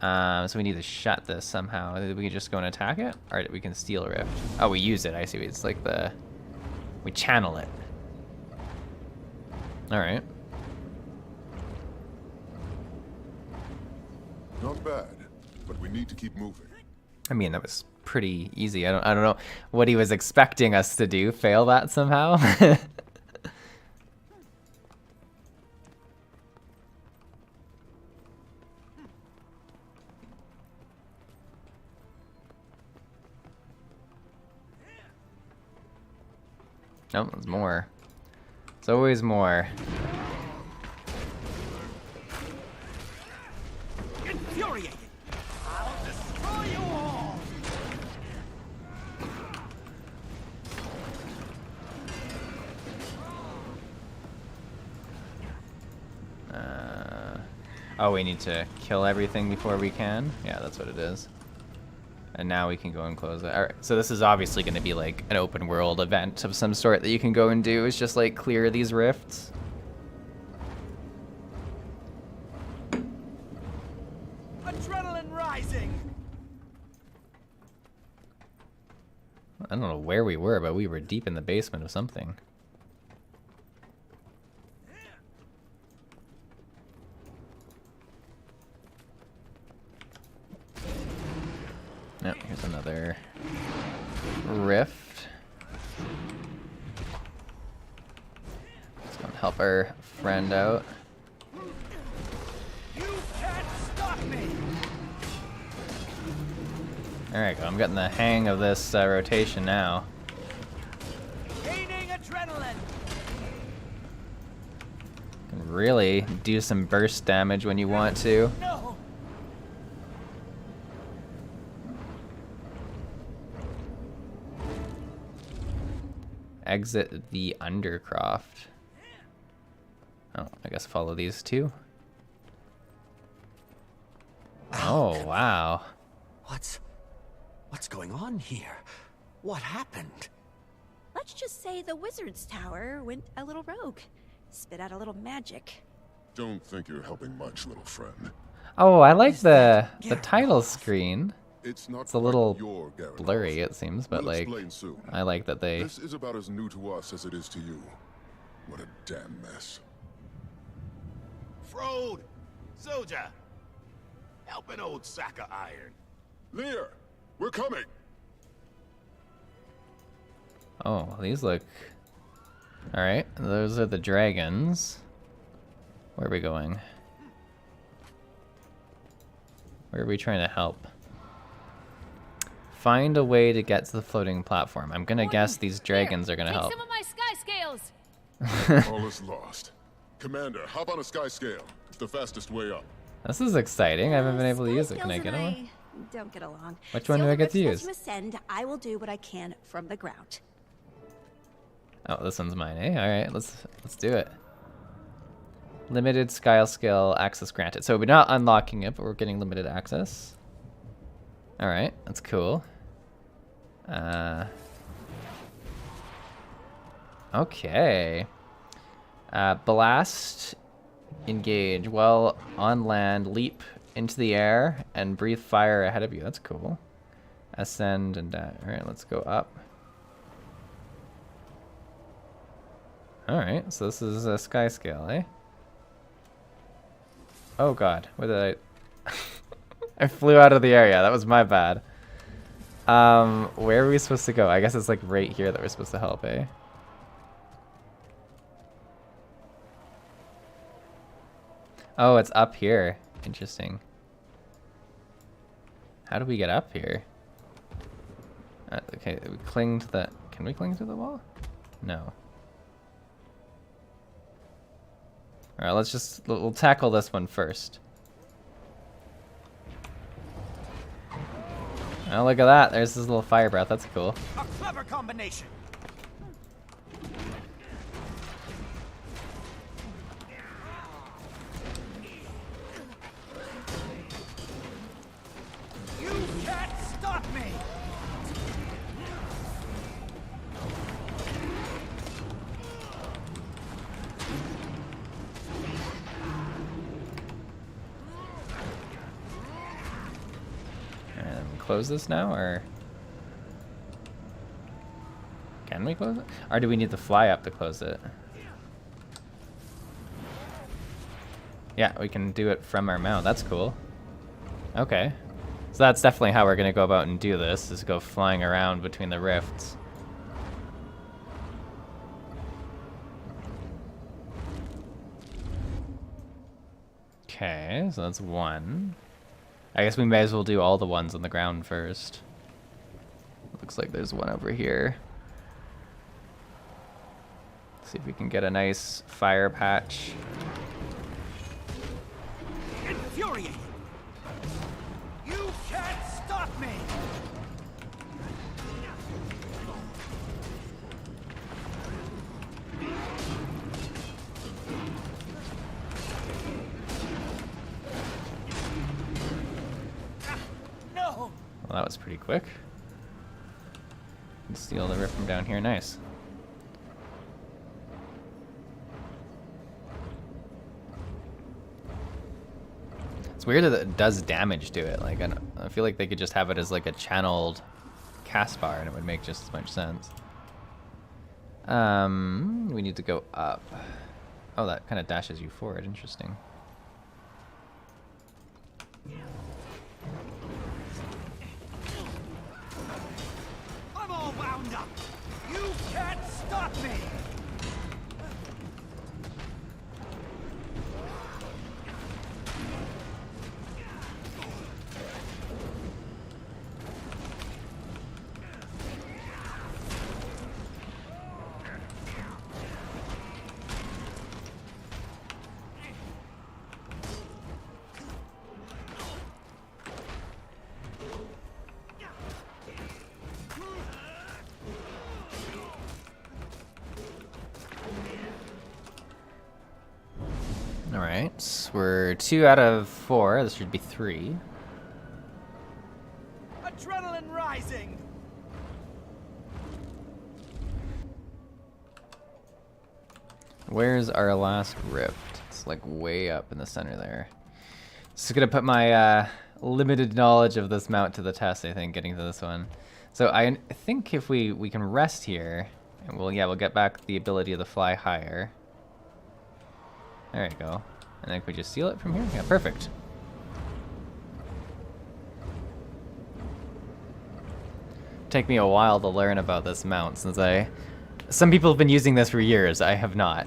So we need to shut this somehow. We can just go and attack it? Or we can steal a rift. Oh, we use it. I see. It's like the... We channel it. Alright. Not bad, but we need to keep moving. I mean, that was pretty easy. I don't know what he was expecting us to do. Fail that somehow? Oh, there's more. There's always more. Infuriated. I'll destroy you all. Oh, we need to kill everything before we can? Yeah, that's what it is. And now we can go and close it. Alright, so this is obviously going to be like an open world event of some sort that you can go and do. It's just like clear these rifts. Adrenaline rising. I don't know where we were, but we were deep in the basement of something. Yep, here's another rift. Let's go and help our friend out. You can't stop me. There we go. I'm getting the hang of this rotation now. Gaining adrenaline. Can really do some burst damage when you want to. No. Exit the Undercroft. Oh, I guess follow these two. Oh, wow. What's going on here? What happened? Let's just say the wizard's tower went a little rogue. spit out a little magic. Don't think you're helping much, little friend. Oh, I like the title screen. It's not It's a little your Gyarados. blurry, it seems, but We'll like, explain soon. I like that they... This is about as new to us as it is to you. What a damn mess. Frode! Soldier! Help an old sack of iron. Lear! We're coming! Oh, these look... Alright, those are the dragons. Where are we going? Where are we trying to help? Find a way to get to the floating platform. I'm gonna guess these dragons are gonna help. Some of my sky scales. All is lost. Commander, hop on a sky scale. It's the fastest way up. This is exciting. I haven't been able to use it. Can I get Skills one? and I don't get along. Which one do I get to use? You ascend, I will do what I can from the ground. Oh, this one's mine, eh? Alright, let's do it. Limited sky scale access granted. So we're not unlocking it, but we're getting limited access. Alright, that's cool. Okay. Blast, engage. While on land, leap into the air and breathe fire ahead of you. That's cool. Ascend and alright, let's go up. Alright, so this is a sky scale, eh? Oh god, where did I... I flew out of the area, that was my bad. Where are we supposed to go? I guess it's like right here that we're supposed to help, eh? Oh, it's up here. Interesting. How do we get up here? Okay, we cling to the... Can we cling to the wall? No. Alright, let's just... We'll tackle this one first. Oh, look at that. There's this little fire breath. That's cool. A clever combination. You can't stop me. Close this now, or can we close it? Or do we need to fly up to close it? Yeah, we can do it from our mount. That's cool. Okay. So that's definitely how we're going to go about and do this, is go flying around between the rifts. Okay, so that's one. I guess we may as well do all the ones on the ground first. Looks like there's one over here. See if we can get a nice fire patch. Infuriating. You can't stop me. No. Well, that was pretty quick. Steal the rift from down here. Nice. It's weird that it does damage to it. Like, I feel like they could just have it as like a channeled cast bar and it would make just as much sense. We need to go up. Oh, that kind of dashes you forward. Interesting. I'm all wound up. You can't stop me. Alright, we're 2 out of 4. This should be 3. Adrenaline rising. Where's our last rift? It's like way up in the center there. Just gonna put my limited knowledge of this mount to the test, I think, getting to this one. So I think if we can rest here, and we'll get back the ability to fly higher. There you go. And then can we just seal it from here? Yeah, perfect. Take me a while to learn about this mount since some people have been using this for years. I have not.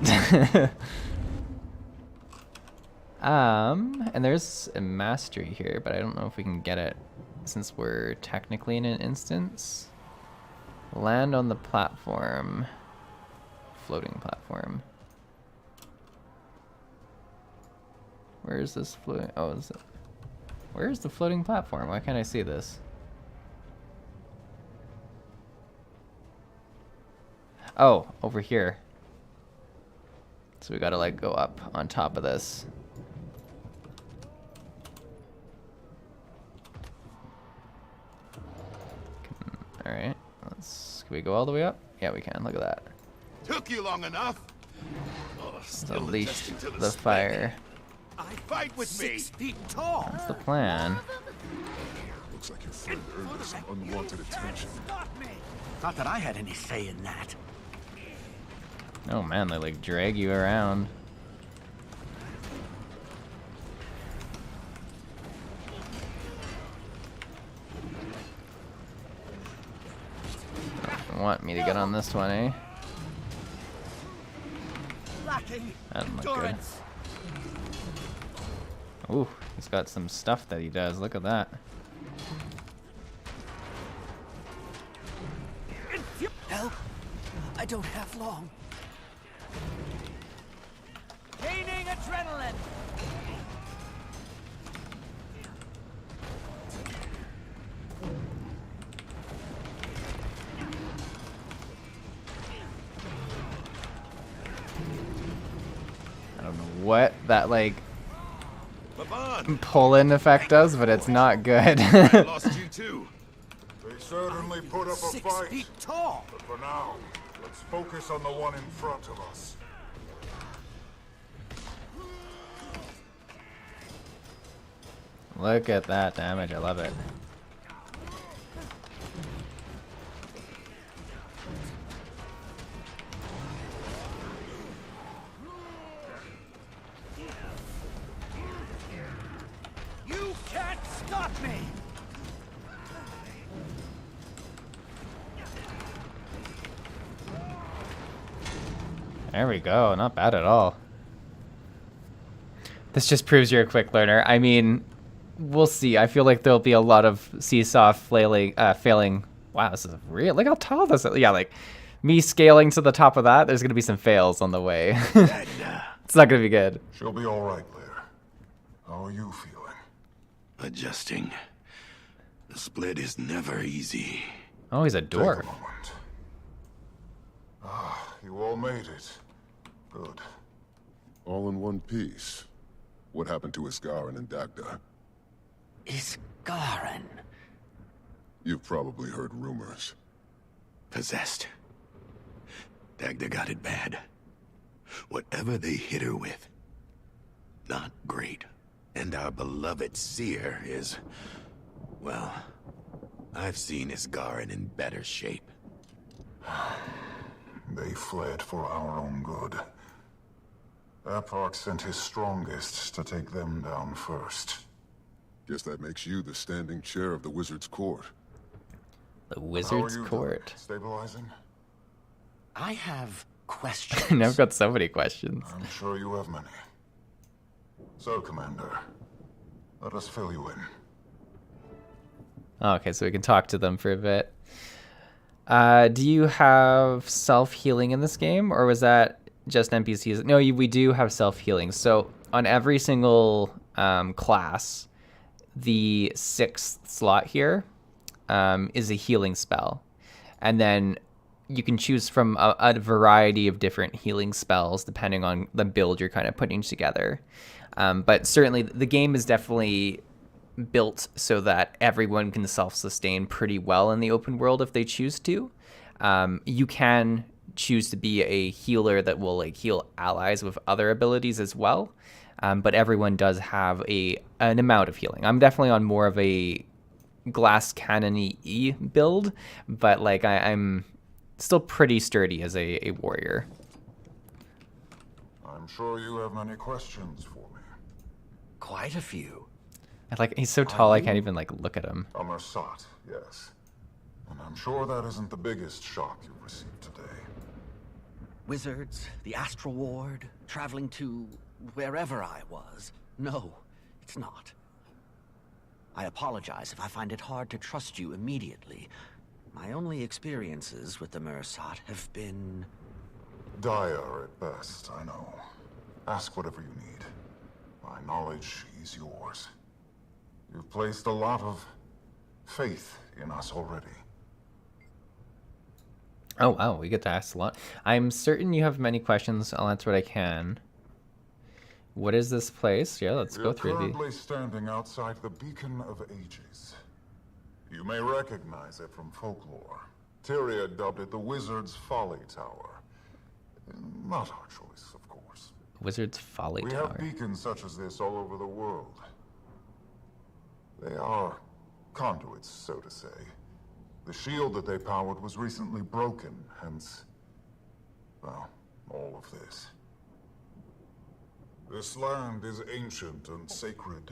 And there's a mastery here, but I don't know if we can get it since we're technically in an instance. Land on the platform. Floating platform. Where is this floating? Oh, is it? Where is the floating platform? Why can't I see this? Oh, over here. So we gotta like go up on top of this. All right, can we go all the way up? Yeah, we can. Look at that. Took you long enough. Unleash the fire. Fight with me. 6 feet tall. That's the plan. Looks like your friend earned some unwanted attention. Not that I had any say in that. Oh man, they like drag you around. Want me to get on this one, eh? That doesn't look good. Ooh, he's got some stuff that he does. Look at that. Help! I don't have long. Gaining adrenaline. I don't know what that like pull-in effect does, but it's not good. Lost you too. They certainly put up a 6 fight. feet tall. But for now, let's focus on the one in front of us. Look at that damage. I love it. You can't stop me. There we go. Not bad at all. This just proves you're a quick learner. I mean, we'll see. I feel like there'll be a lot of seesaw failing. Wow, this is real. Look how tall this is. Yeah, like me scaling to the top of that, there's going to be some fails on the way. It's not going to be good. She'll be all right, Blair. How are you feeling? Adjusting. The split is never easy. Oh, he's a Take a dwarf. moment. Ah, you all made it. Good. All in one piece. What happened to Isgarin and Dagda? Isgarin? You've probably heard rumors. Possessed. Dagda got it bad. Whatever they hit her with, not great. And our beloved seer is, well, I've seen Isgarin in better shape. They fled for our own good. Apark sent his strongest to take them down first. Guess that makes you the standing chair of the Wizard's Court. The Wizard's How are you Court. doing? Stabilizing? I have questions. I've got so many questions. I'm sure you have many. So, Commander, let us fill you in. Okay, so we can talk to them for a bit. Do you have self-healing in this game, or was that just NPCs? No, we do have self-healing. So on every single class, the 6th slot here is a healing spell. And then you can choose from a variety of different healing spells depending on the build you're kind of putting together. But certainly the game is definitely built so that everyone can self-sustain pretty well in the open world if they choose to. You can choose to be a healer that will like heal allies with other abilities as well. But everyone does have an amount of healing. I'm definitely on more of a glass cannon-y build, but like I'm still pretty sturdy as a warrior. I'm sure you have many questions for me. Quite a few. Like he's so tall, I can't even like look at him. A Mersat, yes. And I'm sure that isn't the biggest shock you've received today. Wizards, the Astral Ward, traveling to wherever I was. No, it's not. I apologize if I find it hard to trust you immediately. My only experiences with the Mersat have been... dire at best, I know. Ask whatever you need. My knowledge is yours. You've placed a lot of faith in us already. Oh wow, we get to ask a lot. I'm certain you have many questions. I'll answer what I can. What is this place? Yeah, let's go through We're currently standing outside the Beacon of Ages. You may recognize it from folklore. Tyria dubbed it the Wizard's Folly Tower. Not our choice, of course. Wizard's Folly We Tower. have beacons such as this all over the world. They are conduits, so to say. The shield that they powered was recently broken, hence, well, all of this. This land is ancient and sacred.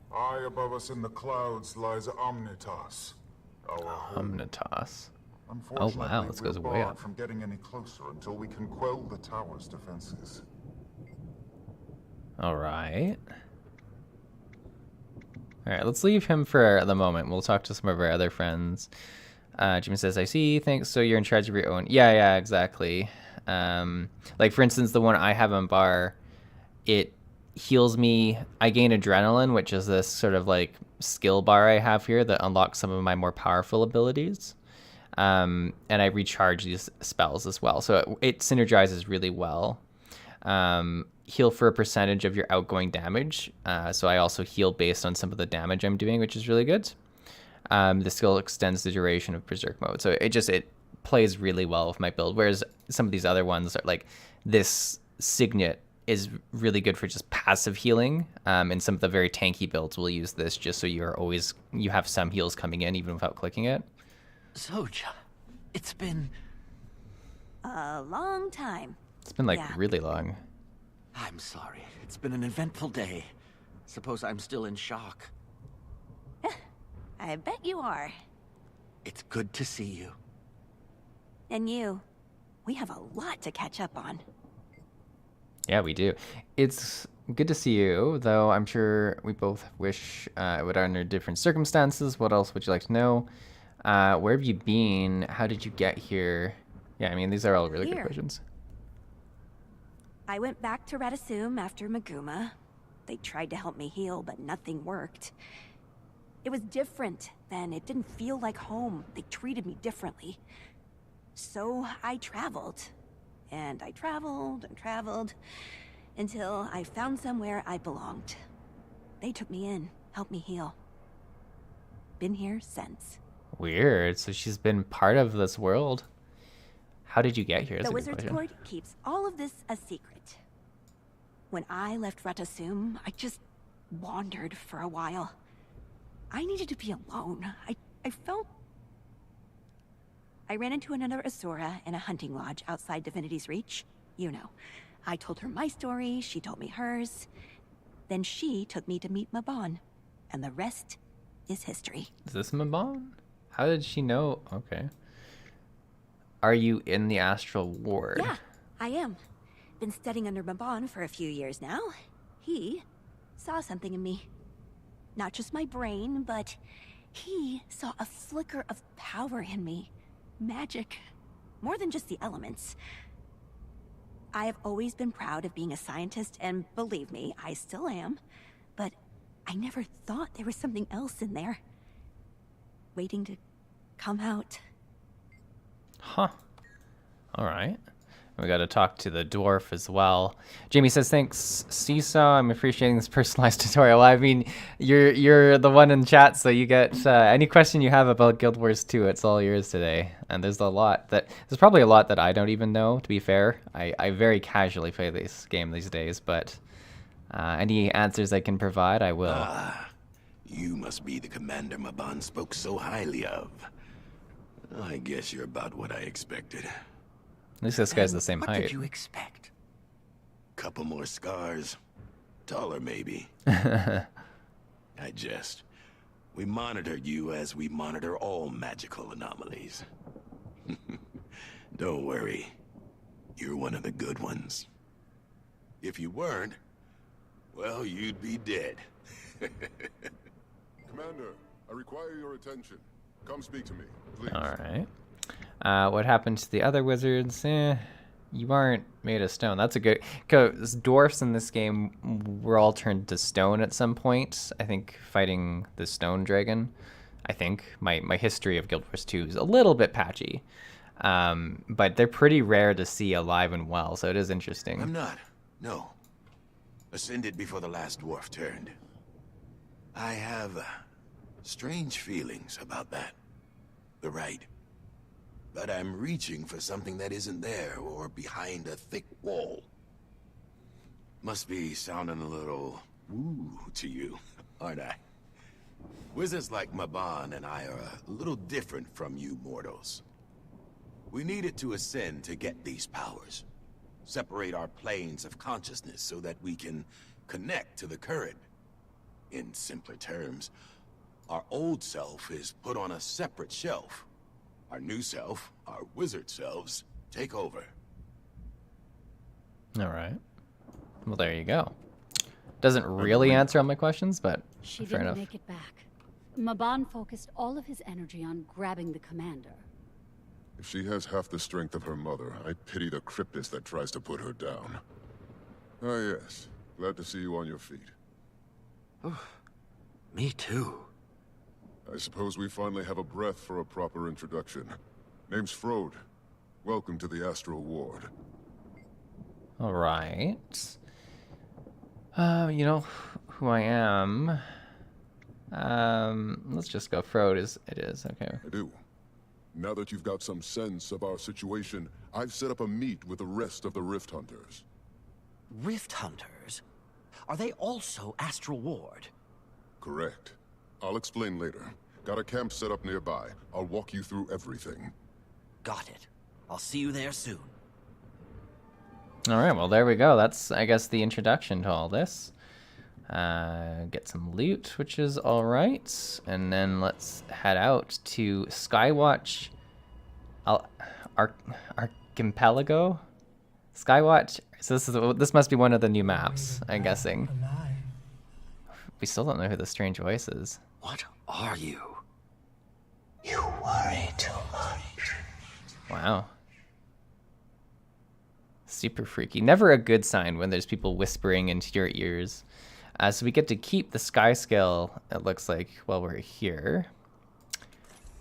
High above us in the clouds lies Omnitas, our home. Omnitas. Oh Unfortunately, wow, this goes we're way barred up. from getting any closer until we can quell the tower's defenses. All right. All right, let's leave him for the moment. We'll talk to some of our other friends. Jimmy says, I see. Thanks. So you're in charge of your own. Yeah, exactly. Like, for instance, the one I have on bar, it heals me. I gain adrenaline, which is this sort of like skill bar I have here that unlocks some of my more powerful abilities. And I recharge these spells as well. So it synergizes really well. Heal for a percentage of your outgoing damage. So I also heal based on some of the damage I'm doing, which is really good. The skill extends the duration of Berserk mode. So it plays really well with my build. Whereas some of these other ones are like this Signet is really good for just passive healing. And some of the very tanky builds will use this just so you have some heals coming in even without clicking it. Soja, it's been... a long time. It's been like really long. I'm sorry. It's been an eventful day. Suppose I'm still in shock. I bet you are. It's good to see you. And you. We have a lot to catch up on. Yeah, we do. It's good to see you, though I'm sure we both wish it would under different circumstances. What else would you like to know? Where have you been? How did you get here? Yeah, I mean, these are all really good questions. I went back to Radisum after Maguma. They tried to help me heal, but nothing worked. It was different then. It didn't feel like home. They treated me differently. So I traveled. And I traveled and traveled until I found somewhere I belonged. They took me in, helped me heal. Been here since. Weird. So she's been part of this world. How did you get here? That's The a good Wizard's question. Court keeps all of this a secret. When I left Radisum, I just wandered for a while. I needed to be alone. I felt... I ran into another Asura in a hunting lodge outside Divinity's Reach. You know. I told her my story, she told me hers. Then she took me to meet Mabon. And the rest is history. Is this Mabon? How did she know? Okay. Are you in the Astral Ward? Yeah, I am. Been studying under Mabon for a few years now. He saw something in me. Not just my brain, but he saw a flicker of power in me. Magic. More than just the elements. I have always been proud of being a scientist, and believe me, I still am. But I never thought there was something else in there. Waiting to come out. Huh. All right. We got to talk to the dwarf as well. Jamie says, "Thanks, Seesaw. I'm appreciating this personalized tutorial." I mean, you're the one in chat, so you get any question you have about Guild Wars 2. It's all yours today. And there's probably a lot that I don't even know. To be fair, I very casually play this game these days, but any answers I can provide, I will. Ah, you must be the commander Maban spoke so highly of. I guess you're about what I expected. At least this guy's the same height. What did you expect? Couple more scars. Taller, maybe. I jest. We monitor you as we monitor all magical anomalies. Don't worry. You're one of the good ones. If you weren't, well, you'd be dead. Commander, I require your attention. Come speak to me, please. Alright. What happened to the other wizards? You aren't made of stone. That's a good... Because dwarfs in this game were all turned to stone at some point. I think fighting the stone dragon. I think. My history of Guild Wars 2 is a little bit patchy. But they're pretty rare to see alive and well, so it is interesting. I'm not. No. Ascended before the last dwarf turned. I have strange feelings about that. The right. But I'm reaching for something that isn't there or behind a thick wall. Must be sounding a little woo to you, aren't I? Wizards like Maban and I are a little different from you mortals. We needed to ascend to get these powers. Separate our planes of consciousness so that we can connect to the current. In simpler terms, our old self is put on a separate shelf. Our new self, our wizard selves, take over. All right. Well, there you go. Doesn't really answer all my questions, but She fair didn't enough. make it back. Maban focused all of his energy on grabbing the commander. If she has half the strength of her mother, I pity the cryptist that tries to put her down. Ah, yes. Glad to see you on your feet. Me too. I suppose we finally have a breath for a proper introduction. Name's Frode. Welcome to the Astral Ward. All right. You know who I am. Let's just go Frode. It is okay. I do. Now that you've got some sense of our situation, I've set up a meet with the rest of the Rift Hunters. Rift Hunters? Are they also Astral Ward? Correct. I'll explain later. Got a camp set up nearby. I'll walk you through everything. Got it. I'll see you there soon. All right, well, there we go. That's, I guess, the introduction to all this. Get some loot, which is all right. And then let's head out to Skywatch Archipelago? Skywatch? So this must be one of the new maps, I'm guessing. We still don't know who the strange voice is. What are you? You worry too much. Wow. Super freaky. Never a good sign when there's people whispering into your ears. So we get to keep the sky scale, it looks like, while we're here.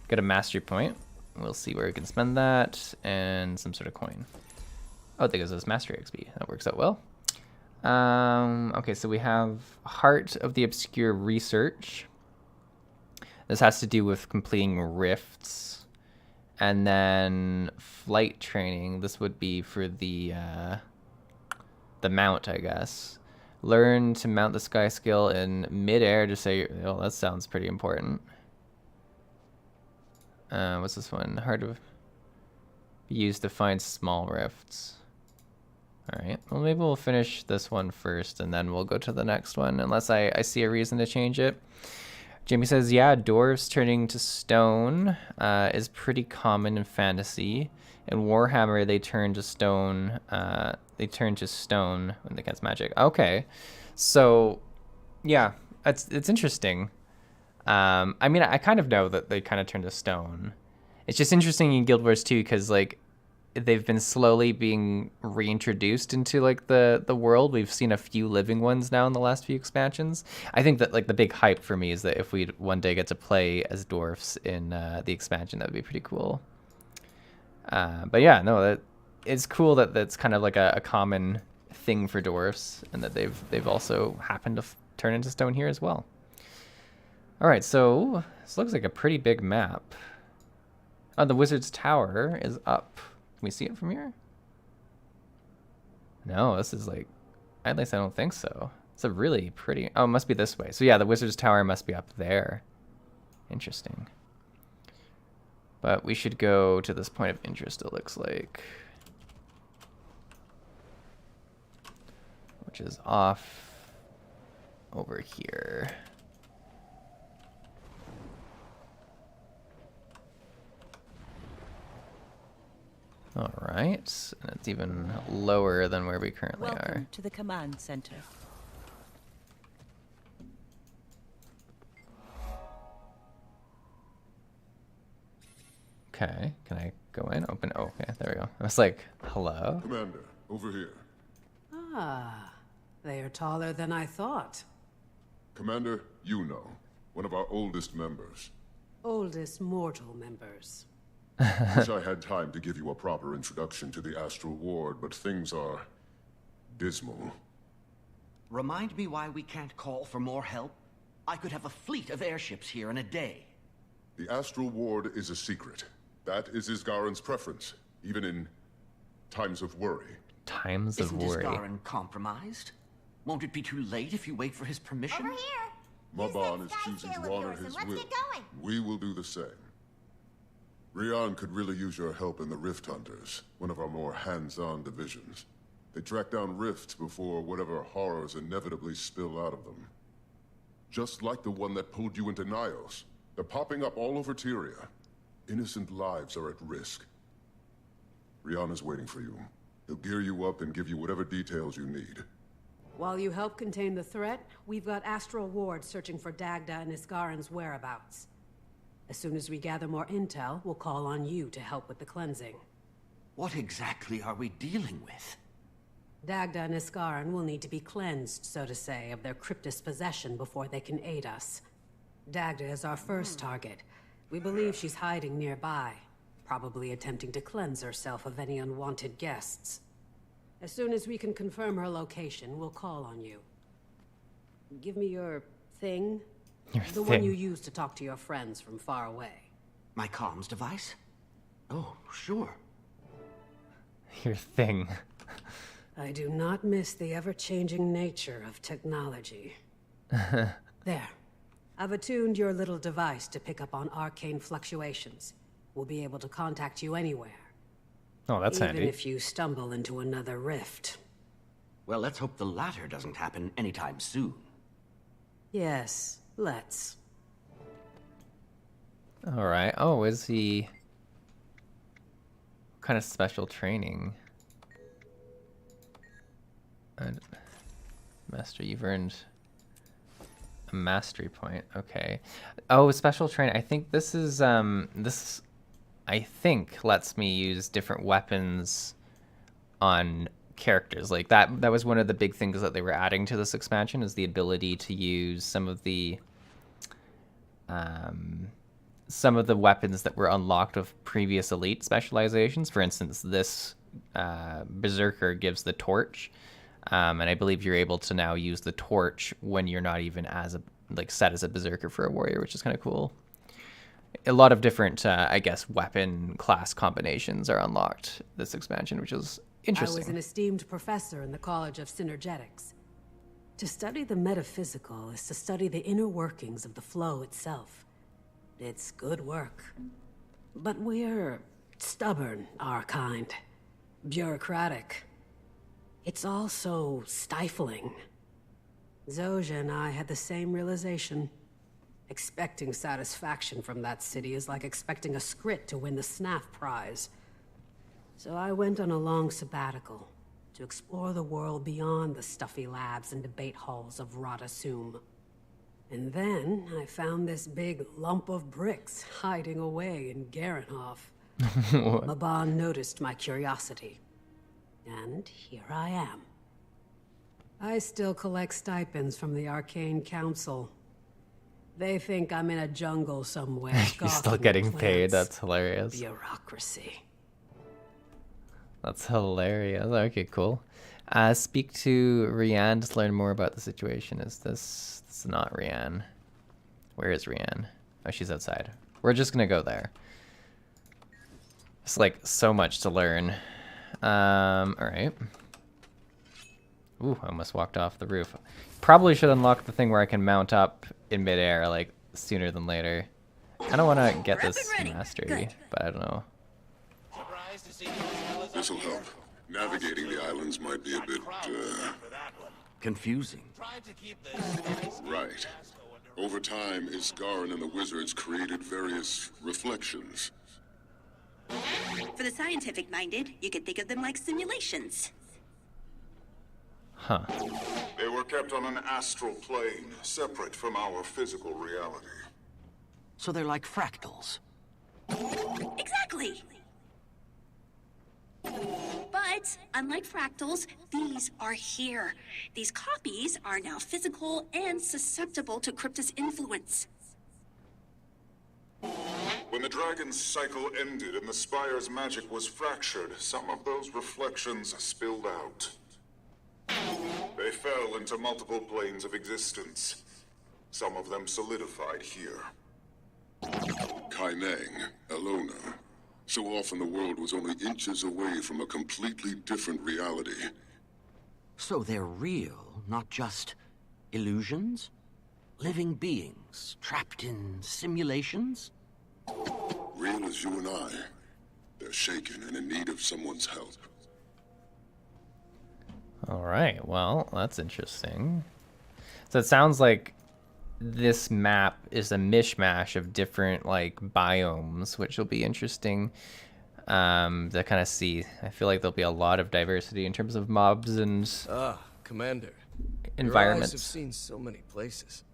Got a mastery point. We'll see where we can spend that. And some sort of coin. Oh, there goes this mastery XP. That works out well. Okay, so we have Heart of the Obscure Research. This has to do with completing rifts. And then flight training. This would be for the mount, I guess. Learn to mount the sky skill in midair to say, oh, that sounds pretty important. What's this one? Heart of... Used to find small rifts. Alright, well maybe we'll finish this one first and then we'll go to the next one, unless I see a reason to change it. Jamie says, yeah, dwarves turning to stone is pretty common in fantasy. In Warhammer, they turn to stone. They turn to stone when they cast magic. Okay, so yeah, it's interesting. I mean, I kind of know that they kind of turn to stone. It's just interesting in Guild Wars 2 because like they've been slowly being reintroduced into like the world. We've seen a few living ones now in the last few expansions. I think that like the big hype for me is that if we one day get to play as dwarfs in the expansion, that would be pretty cool. But yeah, no, it's cool that that's kind of like a common thing for dwarfs, and that they've also happened to turn into stone here as well. All right, so this looks like a pretty big map. Oh, the wizard's tower is up. Can we see it from here? No, this is like, at least I don't think so. It's a really pretty, oh, it must be this way. So yeah, the wizard's tower must be up there. Interesting. But we should go to this point of interest, it looks like. Which is off over here. All right, and it's even lower than where we currently are. Welcome to the command center. Okay, can I go in? Open. Oh, okay, there we go. I was like, hello? Commander, over here. Ah, they are taller than I thought. Commander, you know, one of our oldest members. Oldest mortal members. Wish I had time to give you a proper introduction to the Astral Ward, but things are dismal. Remind me why we can't call for more help? I could have a fleet of airships here in a day. The Astral Ward is a secret. That is Isgaren's preference, even in times of worry. Times of worry. Isn't Isgaren compromised? Won't it be too late if you wait for his permission? Over here. Maban is choosing to honor his will. We will do the same. Rian could really use your help in the Rift Hunters, one of our more hands-on divisions. They track down rifts before whatever horrors inevitably spill out of them. Just like the one that pulled you into Nios. They're popping up all over Tyria. Innocent lives are at risk. Rian is waiting for you. He'll gear you up and give you whatever details you need. While you help contain the threat, we've got Astral Ward searching for Dagda and Isgaren's whereabouts. As soon as we gather more intel, we'll call on you to help with the cleansing. What exactly are we dealing with? Dagda and Isgaren will need to be cleansed, so to say, of their cryptist possession before they can aid us. Dagda is our first target. We believe she's hiding nearby, probably attempting to cleanse herself of any unwanted guests. As soon as we can confirm her location, we'll call on you. Give me your thing. The one you use to talk to your friends from far away. My comms device? Oh, sure. Your thing. I do not miss the ever-changing nature of technology. There. I've attuned your little device to pick up on arcane fluctuations. We'll be able to contact you anywhere. Oh, that's handy. Even if you stumble into another rift. Well, let's hope the latter doesn't happen anytime soon. Yes, let's. All right. Oh, is he... What kind of special training? Master, you've earned a mastery point. Okay. Oh, special training. I think this is this I think lets me use different weapons on characters. Like that was one of the big things that they were adding to this expansion, is the ability to use some of the weapons that were unlocked of previous elite specializations. For instance, this berserker gives the torch. And I believe you're able to now use the torch when you're not even set as a berserker for a warrior, which is kind of cool. A lot of different, I guess, weapon class combinations are unlocked this expansion, which is interesting. I was an esteemed professor in the College of Synergetics. To study the metaphysical is to study the inner workings of the flow itself. It's good work. But we're stubborn, our kind. Bureaucratic. It's all so stifling. Zojja and I had the same realization. Expecting satisfaction from that city is like expecting a Skrit to win the SNAF prize. So I went on a long sabbatical to explore the world beyond the stuffy labs and debate halls of Radasum. And then I found this big lump of bricks hiding away in Garenhof. Maban noticed my curiosity. And here I am. I still collect stipends from the Arcane Council. They think I'm in a jungle somewhere. You're still getting paid. That's hilarious. Bureaucracy. That's hilarious. Okay, cool. Speak to Rianne to learn more about the situation. Is this is not Rianne? Where is Rianne? Oh, she's outside. We're just gonna go there. It's like so much to learn. All right. Ooh, I almost walked off the roof. Probably should unlock the thing where I can mount up in midair, like sooner than later. Kind of want to get this mastery, but I don't know. This'll help. Navigating the islands might be a bit, confusing. Right. Over time, Isgarin and the wizards created various reflections. For the scientific-minded, you could think of them like simulations. Huh. They were kept on an astral plane, separate from our physical reality. So they're like fractals. Exactly. But, unlike fractals, these are here. These copies are now physical and susceptible to Cryptus influence. When the dragon's cycle ended and the spire's magic was fractured, some of those reflections spilled out. They fell into multiple planes of existence. Some of them solidified here. Kaineng, Elona. So often the world was only inches away from a completely different reality. So they're real, not just illusions? Living beings, trapped in simulations? Real as you and I. They're shaken and in need of someone's help. All right, well, that's interesting. So it sounds like this map is a mishmash of different like biomes, which will be interesting to kind of see. I feel like there'll be a lot of diversity in terms of mobs and Commander. environments. Your eyes have seen so many places,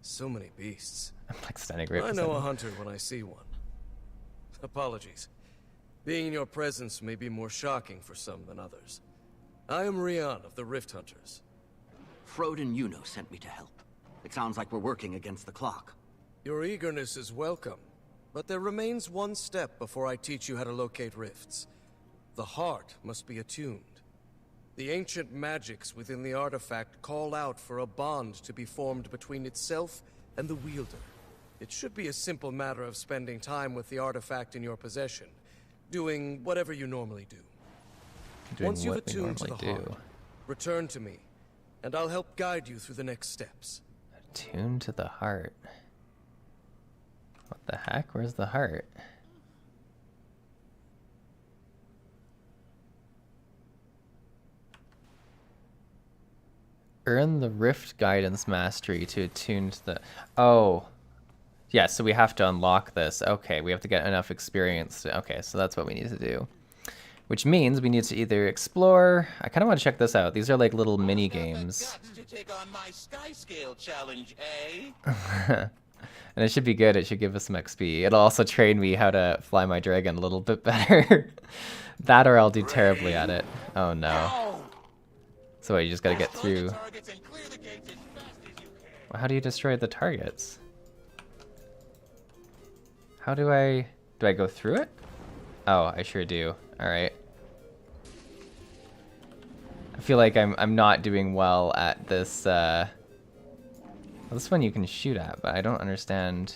so many beasts. I'm like standing right I beside know a him. hunter when I see one. Apologies. Being in your presence may be more shocking for some than others. I am Rian of the Rift Hunters. Frode and Yuno sent me to help. It sounds like we're working against the clock. Your eagerness is welcome, but there remains one step before I teach you how to locate rifts. The heart must be attuned. The ancient magics within the artifact call out for a bond to be formed between itself and the wielder. It should be a simple matter of spending time with the artifact in your possession, doing whatever you normally do. Once you've attuned to the heart, return to me, and I'll help guide you through the next steps. Attune to the heart. What the heck? Where's the heart? Earn the Rift Guidance Mastery to attune to the... Oh. Yeah, so we have to unlock this. Okay, we have to get enough experience. Okay, so that's what we need to do. Which means we need to either explore... I kind of want to check this out. These are like little mini games. To take on my sky scale challenge, eh? And it should be good. It should give us some XP. It'll also train me how to fly my dragon a little bit better. That or I'll do terribly at it. Oh no. So you just gotta get through. Well, how do you destroy the targets? How do I go through it? Oh, I sure do. All right. I feel like I'm not doing well at this. This one you can shoot at, but I don't understand.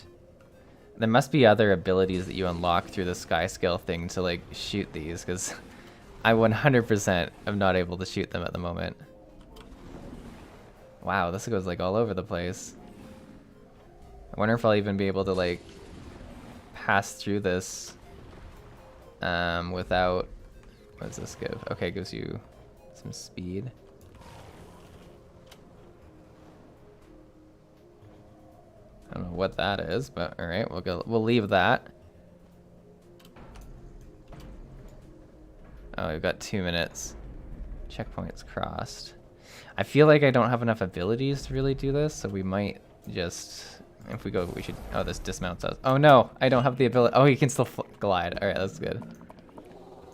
There must be other abilities that you unlock through the sky scale thing to like shoot these, because I 100% am not able to shoot them at the moment. Wow, this goes like all over the place. I wonder if I'll even be able to like pass through this without... What does this give? Okay, it gives you some speed. I don't know what that is, but all right, we'll leave that. Oh, we've got 2 minutes. Checkpoints crossed. I feel like I don't have enough abilities to really do this, so we might just... If we go, we should... Oh, this dismounts us. Oh no, I don't have the ability... Oh, you can still glide. Alright, that's good.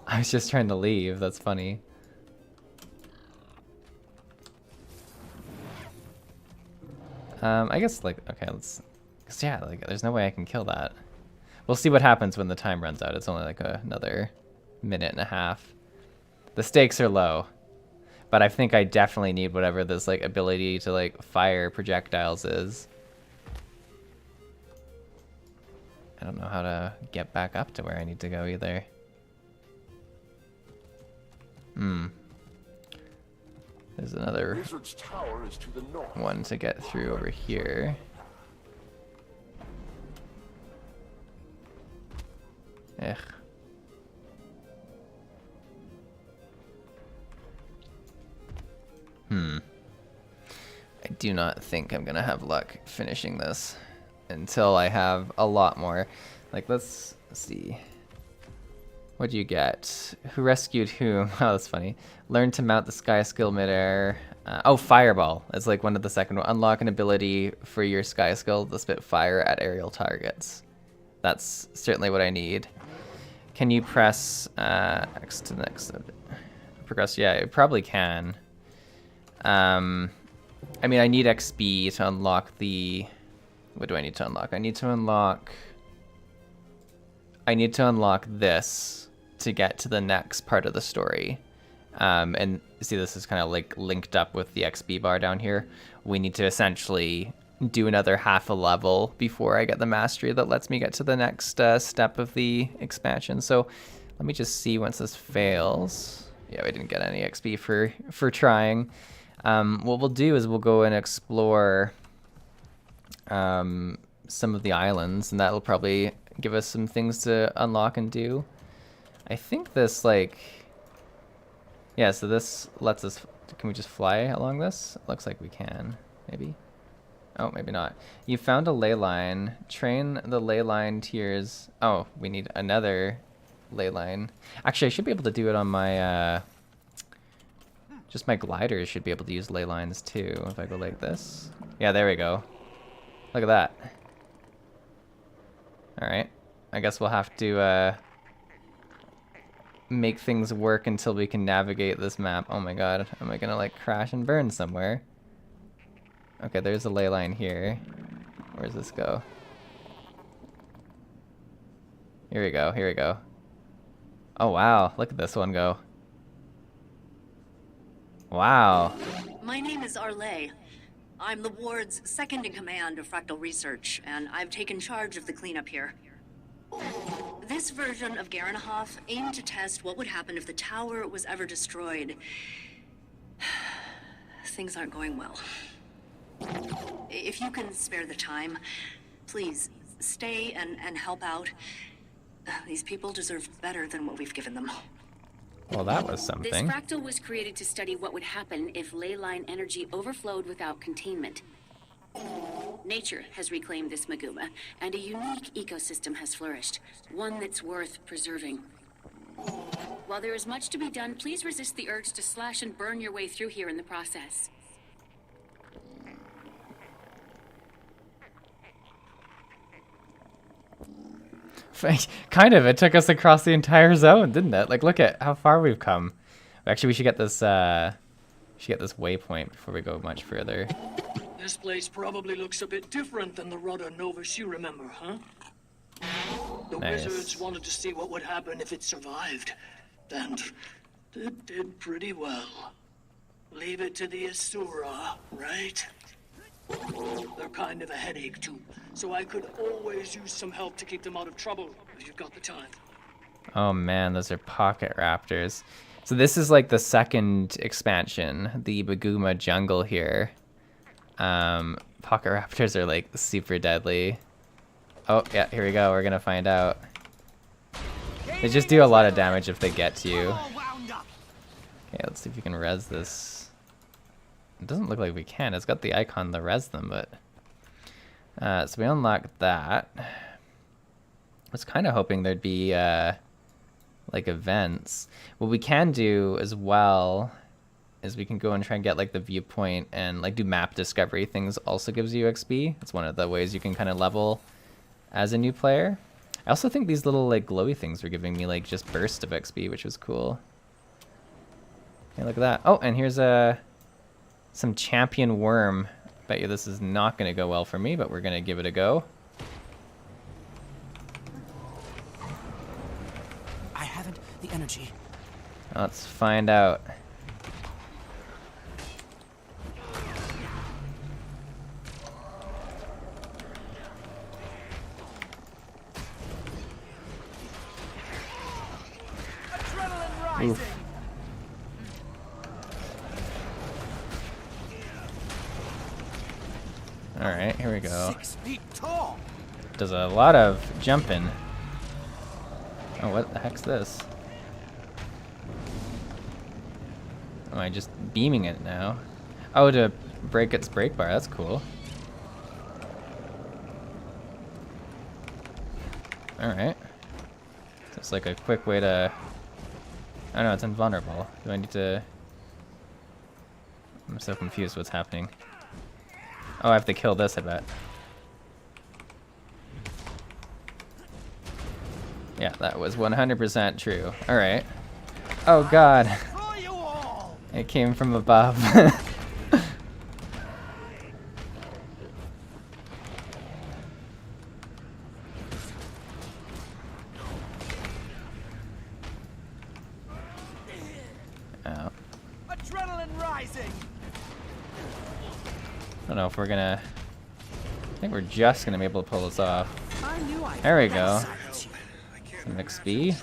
I was just trying to leave. That's funny. I guess, like, okay, let's... Cause yeah, like, there's no way I can kill that. We'll see what happens when the time runs out. It's only like another minute and a half. The stakes are low. But I think I definitely need whatever this like ability to like fire projectiles is. I don't know how to get back up to where I need to go either. There's another one to get through over here. Ugh. I do not think I'm gonna have luck finishing this until I have a lot more. Like, let's see. What do you get? Who rescued whom? Oh, that's funny. Learn to mount the sky skill midair. Oh, fireball. It's like one of the second one. Unlock an ability for your sky skill to spit fire at aerial targets. That's certainly what I need. Can you press X to the next? Progress? Yeah, it probably can. I mean, I need XP to unlock the... What do I need to unlock? I need to unlock this to get to the next part of the story. And see, this is kind of like linked up with the XP bar down here. We need to essentially do another half a level before I get the mastery that lets me get to the next step of the expansion. So let me just see once this fails. Yeah, we didn't get any XP for trying. What we'll do is we'll go and explore some of the islands, and that'll probably give us some things to unlock and do. I think this, like... Yeah, so this lets us... Can we just fly along this? It looks like we can. Maybe? Oh, maybe not. You found a ley line. Train the ley line tiers... Oh, we need another ley line. Actually, I should be able to do it on my... Just my gliders should be able to use ley lines too, if I go like this. Yeah, there we go. Look at that. Alright. I guess we'll have to make things work until we can navigate this map. Oh my god, am I gonna like crash and burn somewhere? Okay, there's a ley line here. Where does this go? Here we go, here we go. Oh wow, look at this one go. Wow. My name is Arlay. I'm the ward's second in command of Fractal Research, and I've taken charge of the cleanup here. This version of Garanhoff aimed to test what would happen if the tower was ever destroyed. Things aren't going well. If you can spare the time, please stay and help out. These people deserve better than what we've given them. Well, that was something. This fractal was created to study what would happen if ley line energy overflowed without containment. Nature has reclaimed this Maguma, and a unique ecosystem has flourished, one that's worth preserving. While there is much to be done, please resist the urge to slash and burn your way through here in the process. Kind of. It took us across the entire zone, didn't it? Like, look at how far we've come. Actually, we should get this waypoint before we go much further. This place probably looks a bit different than the Rudder Novus you remember, huh? The wizards wanted to see what would happen if it survived, and it did pretty well. Leave it to the Asura, right? They're kind of a headache, too, so I could always use some help to keep them out of trouble if you've got the time. Oh man, those are pocket raptors. So this is like the second expansion, the Maguma jungle here. Pocket raptors are like super deadly. Oh yeah, here we go, we're gonna find out. They just do a lot of damage if they get to you. Okay, let's see if you can res this. It doesn't look like we can. It's got the icon to res them, but... so we unlocked that. I was kind of hoping there'd be, like, events. What we can do as well is we can go and try and get, like, the viewpoint and, like, do map discovery things also gives you XP. It's one of the ways you can kind of level as a new player. I also think these little, like, glowy things were giving me, like, just burst of XP, which was cool. Okay, look at that. Oh, and here's some champion worm. Bet you this is not going to go well for me, but we're going to give it a go. I haven't the energy. Let's find out. Oof. Alright, here we go. 6 feet tall. Does a lot of jumping. Oh, what the heck's this? Am I just beaming it now? Oh, to break its brake bar. That's cool. Alright. So it's like a quick way to... Oh no, it's invulnerable. Do I need to... I'm so confused what's happening. Oh, I have to kill this, I bet. Yeah, that was 100% true. Alright. Oh god. It came from above. Oh. Adrenaline rising. I don't know if we're gonna... I think we're just gonna be able to pull this off. There we go. Some XP.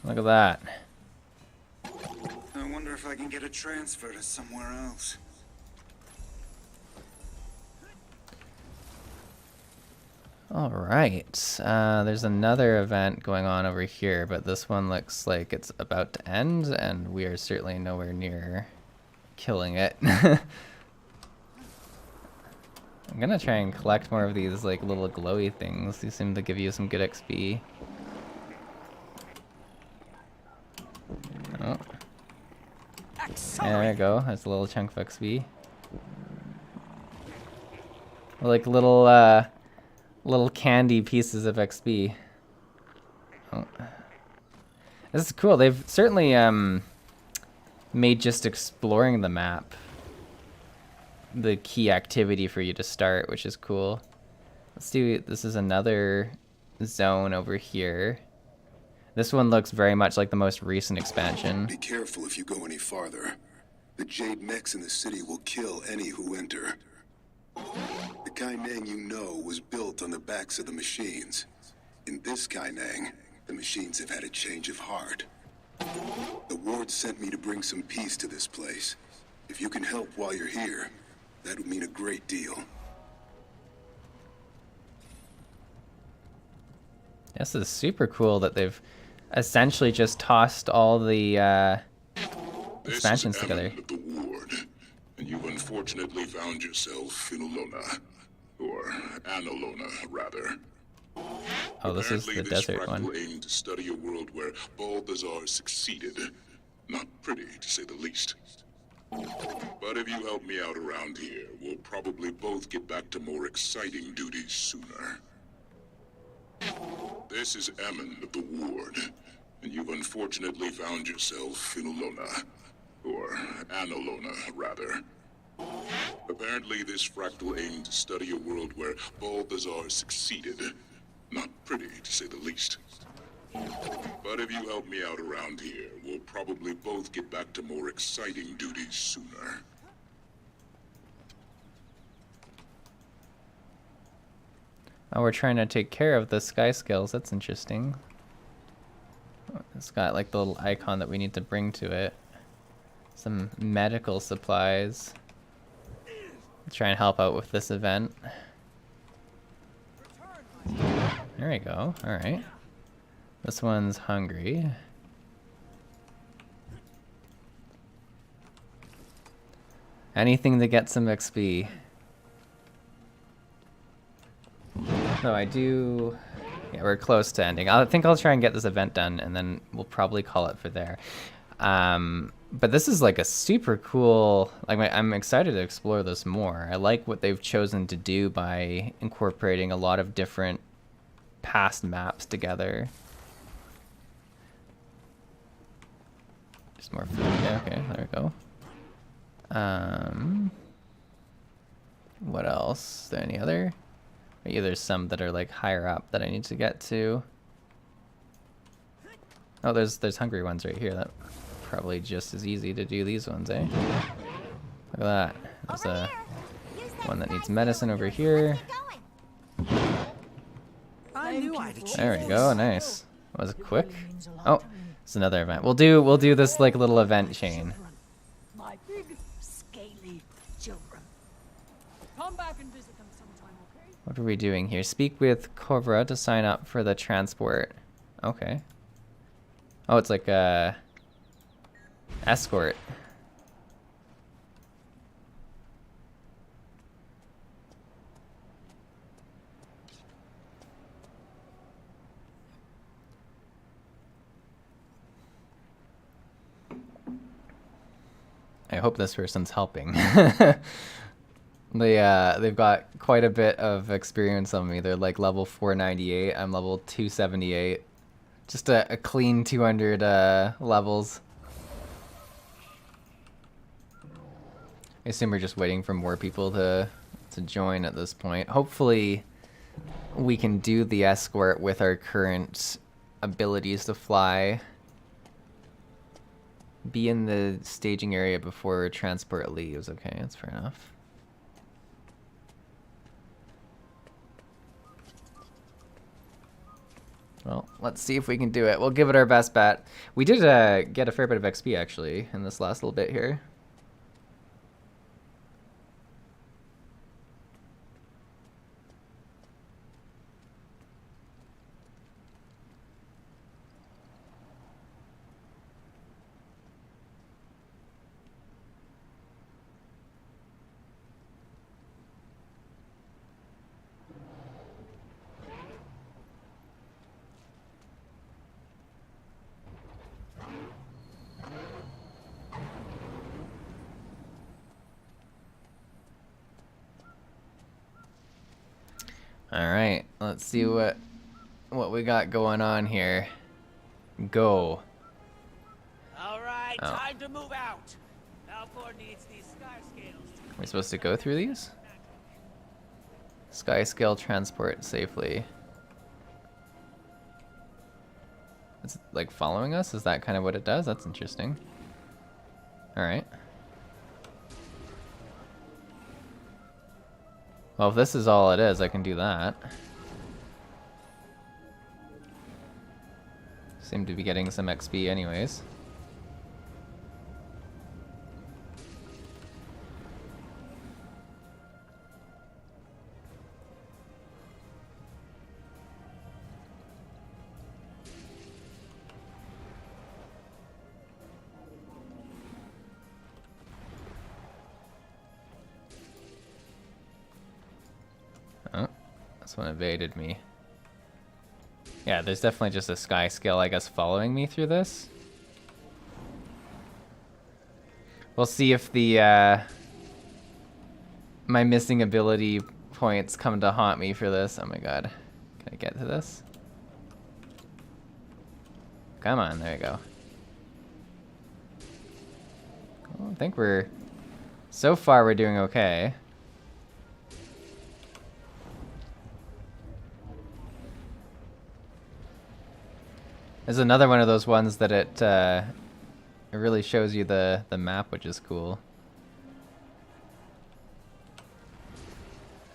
Look at that. I wonder if I can get a transfer to somewhere else. Alright, there's another event going on over here, but this one looks like it's about to end, and we are certainly nowhere near killing it. I'm gonna try and collect more of these like little glowy things. These seem to give you some good XP. Oh. There we go, that's a little chunk of XP. Like little little candy pieces of XP. Oh. This is cool. They've certainly made just exploring the map the key activity for you to start, which is cool. Let's do, this is another zone over here. This one looks very much like the most recent expansion. Be careful if you go any farther. The Jade mechs in the city will kill any who enter. The Kaineng you know was built on the backs of the machines. In this Kaineng, the machines have had a change of heart. The ward sent me to bring some peace to this place. If you can help while you're here, that would mean a great deal. This is super cool that they've essentially just tossed all the expansions together. Of the ward, and you unfortunately found yourself in Alona, or Analona, rather. Oh, this is the desert one. Apparently, this fractal aimed to study a world where Balthazar succeeded. Not pretty, to say the least. But if you help me out around here, we'll probably both get back to more exciting duties sooner. This is Ammon of the ward, and you've unfortunately found yourself in Alona, or Analona, rather. Apparently, this fractal aimed to study a world where Balthazar succeeded. Not pretty, to say the least. But if you help me out around here, we'll probably both get back to more exciting duties sooner. Oh, we're trying to take care of the sky scales. That's interesting. It's got like the little icon that we need to bring to it. Some medical supplies. Try and help out with this event. There we go. Alright. This one's hungry. Anything to get some XP. So I do... Yeah, we're close to ending. I think I'll try and get this event done, and then we'll probably call it for there. But this is like a super cool... Like, I'm excited to explore this more. I like what they've chosen to do by incorporating a lot of different past maps together. Just more food. Yeah, okay, there we go. What else? Is there any other? Maybe there's some that are like higher up that I need to get to. Oh, there's hungry ones right here. That probably just as easy to do these ones, eh? Look at that. There's a one that needs medicine over here. There we go. Nice. Was it quick? Oh, it's another event. We'll do this like little event chain. My big, scaly children. Come back and visit them sometime, okay? What are we doing here? Speak with Kovra to sign up for the transport. Okay. Oh, it's like a escort. I hope this person's helping. They've got quite a bit of experience on me. They're like level 498. I'm level 278. Just a clean 200 levels. I assume we're just waiting for more people to join at this point. Hopefully we can do the escort with our current abilities to fly. Be in the staging area before transport leaves. Okay, that's fair enough. Well, let's see if we can do it. We'll give it our best bet. We did get a fair bit of XP, actually, in this last little bit here. Alright, let's see what we got going on here. Go. Alright, time to move out. Valcor needs these sky scales. Are we supposed to go through these? Sky scale transport safely. It's like following us? Is that kind of what it does? That's interesting. Alright. Well, if this is all it is, I can do that. Seem to be getting some XP anyways. Oh, this one evaded me. Yeah, there's definitely just a sky scale, I guess, following me through this. We'll see if the my missing ability points come to haunt me for this. Oh my god. Can I get to this? Come on, there you go. Well, I think we're... So far, we're doing okay. There's another one of those ones that it really shows you the map, which is cool.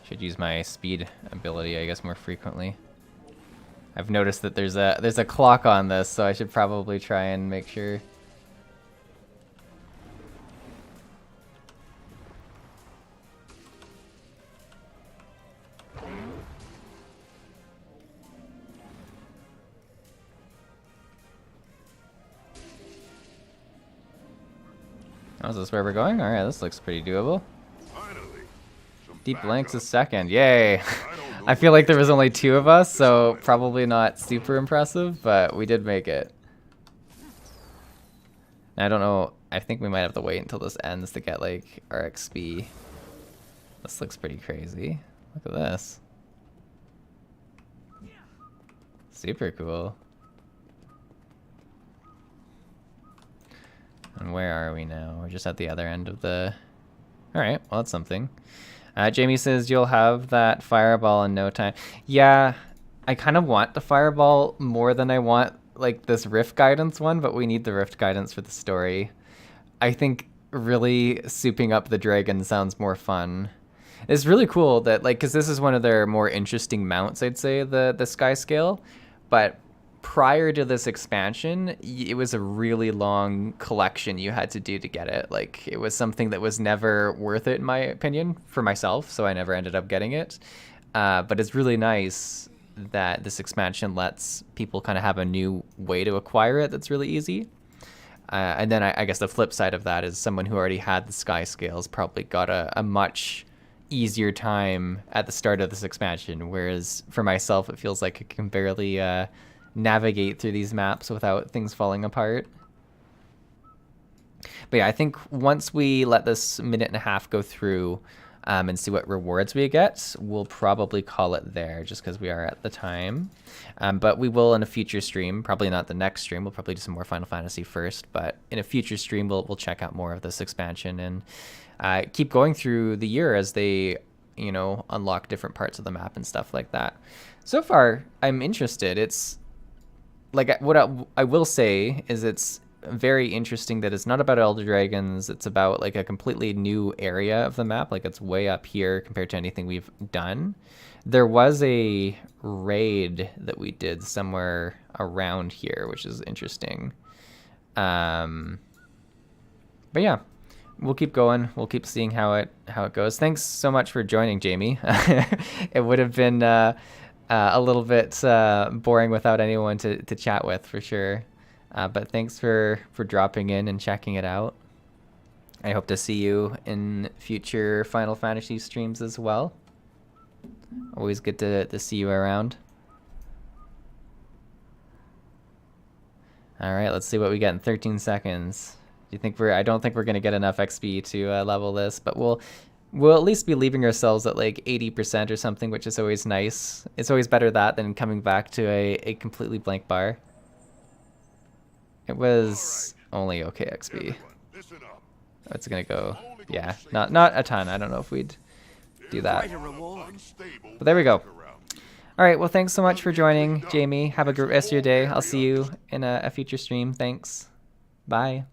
Should use my speed ability, I guess, more frequently. I've noticed that there's a clock on this, so I should probably try and make sure. Oh, is this where we're going? Alright, this looks pretty doable. Deep blanks a second. Yay! I feel like there was only 2 of us, so probably not super impressive, but we did make it. I don't know. I think we might have to wait until this ends to get, like, our XP. This looks pretty crazy. Look at this. Super cool. And where are we now? We're just at the other end of the... Alright, well that's something. Jamie says you'll have that fireball in no time. Yeah, I kind of want the fireball more than I want like this rift guidance one, but we need the rift guidance for the story. I think really souping up the dragon sounds more fun. It's really cool that, like, because this is one of their more interesting mounts, I'd say, the sky scale. But prior to this expansion, it was a really long collection you had to do to get it. Like, it was something that was never worth it, in my opinion, for myself, so I never ended up getting it. But it's really nice that this expansion lets people kind of have a new way to acquire it that's really easy. And then I guess the flip side of that is someone who already had the sky scales probably got a much easier time at the start of this expansion, whereas for myself it feels like I can barely navigate through these maps without things falling apart. But yeah, I think once we let this minute and a half go through and see what rewards we get, we'll probably call it there, just because we are at the time. But we will in a future stream, probably not the next stream, we'll probably do some more Final Fantasy first, but in a future stream we'll check out more of this expansion and keep going through the year as they, you know, unlock different parts of the map and stuff like that. So far, I'm interested. It's like, what I will say is it's very interesting that it's not about Elder Dragons. It's about like a completely new area of the map. Like, it's way up here compared to anything we've done. There was a raid that we did somewhere around here, which is interesting. But yeah, we'll keep going. We'll keep seeing how it goes. Thanks so much for joining, Jamie. It would have been a little bit boring without anyone to chat with, for sure. But thanks for dropping in and checking it out. I hope to see you in future Final Fantasy streams as well. Always good to see you around. All right, let's see what we get in 13 seconds. Do you think I don't think we're gonna get enough XP to level this, but we'll at least be leaving ourselves at like 80% or something, which is always nice. It's always better that than coming back to a completely blank bar. It was only okay XP. It's gonna go, yeah, not a ton. I don't know if we'd do that. But there we go. All right, well, thanks so much for joining, Jamie. Have a good rest of your day. I'll see you in a future stream. Thanks. Bye.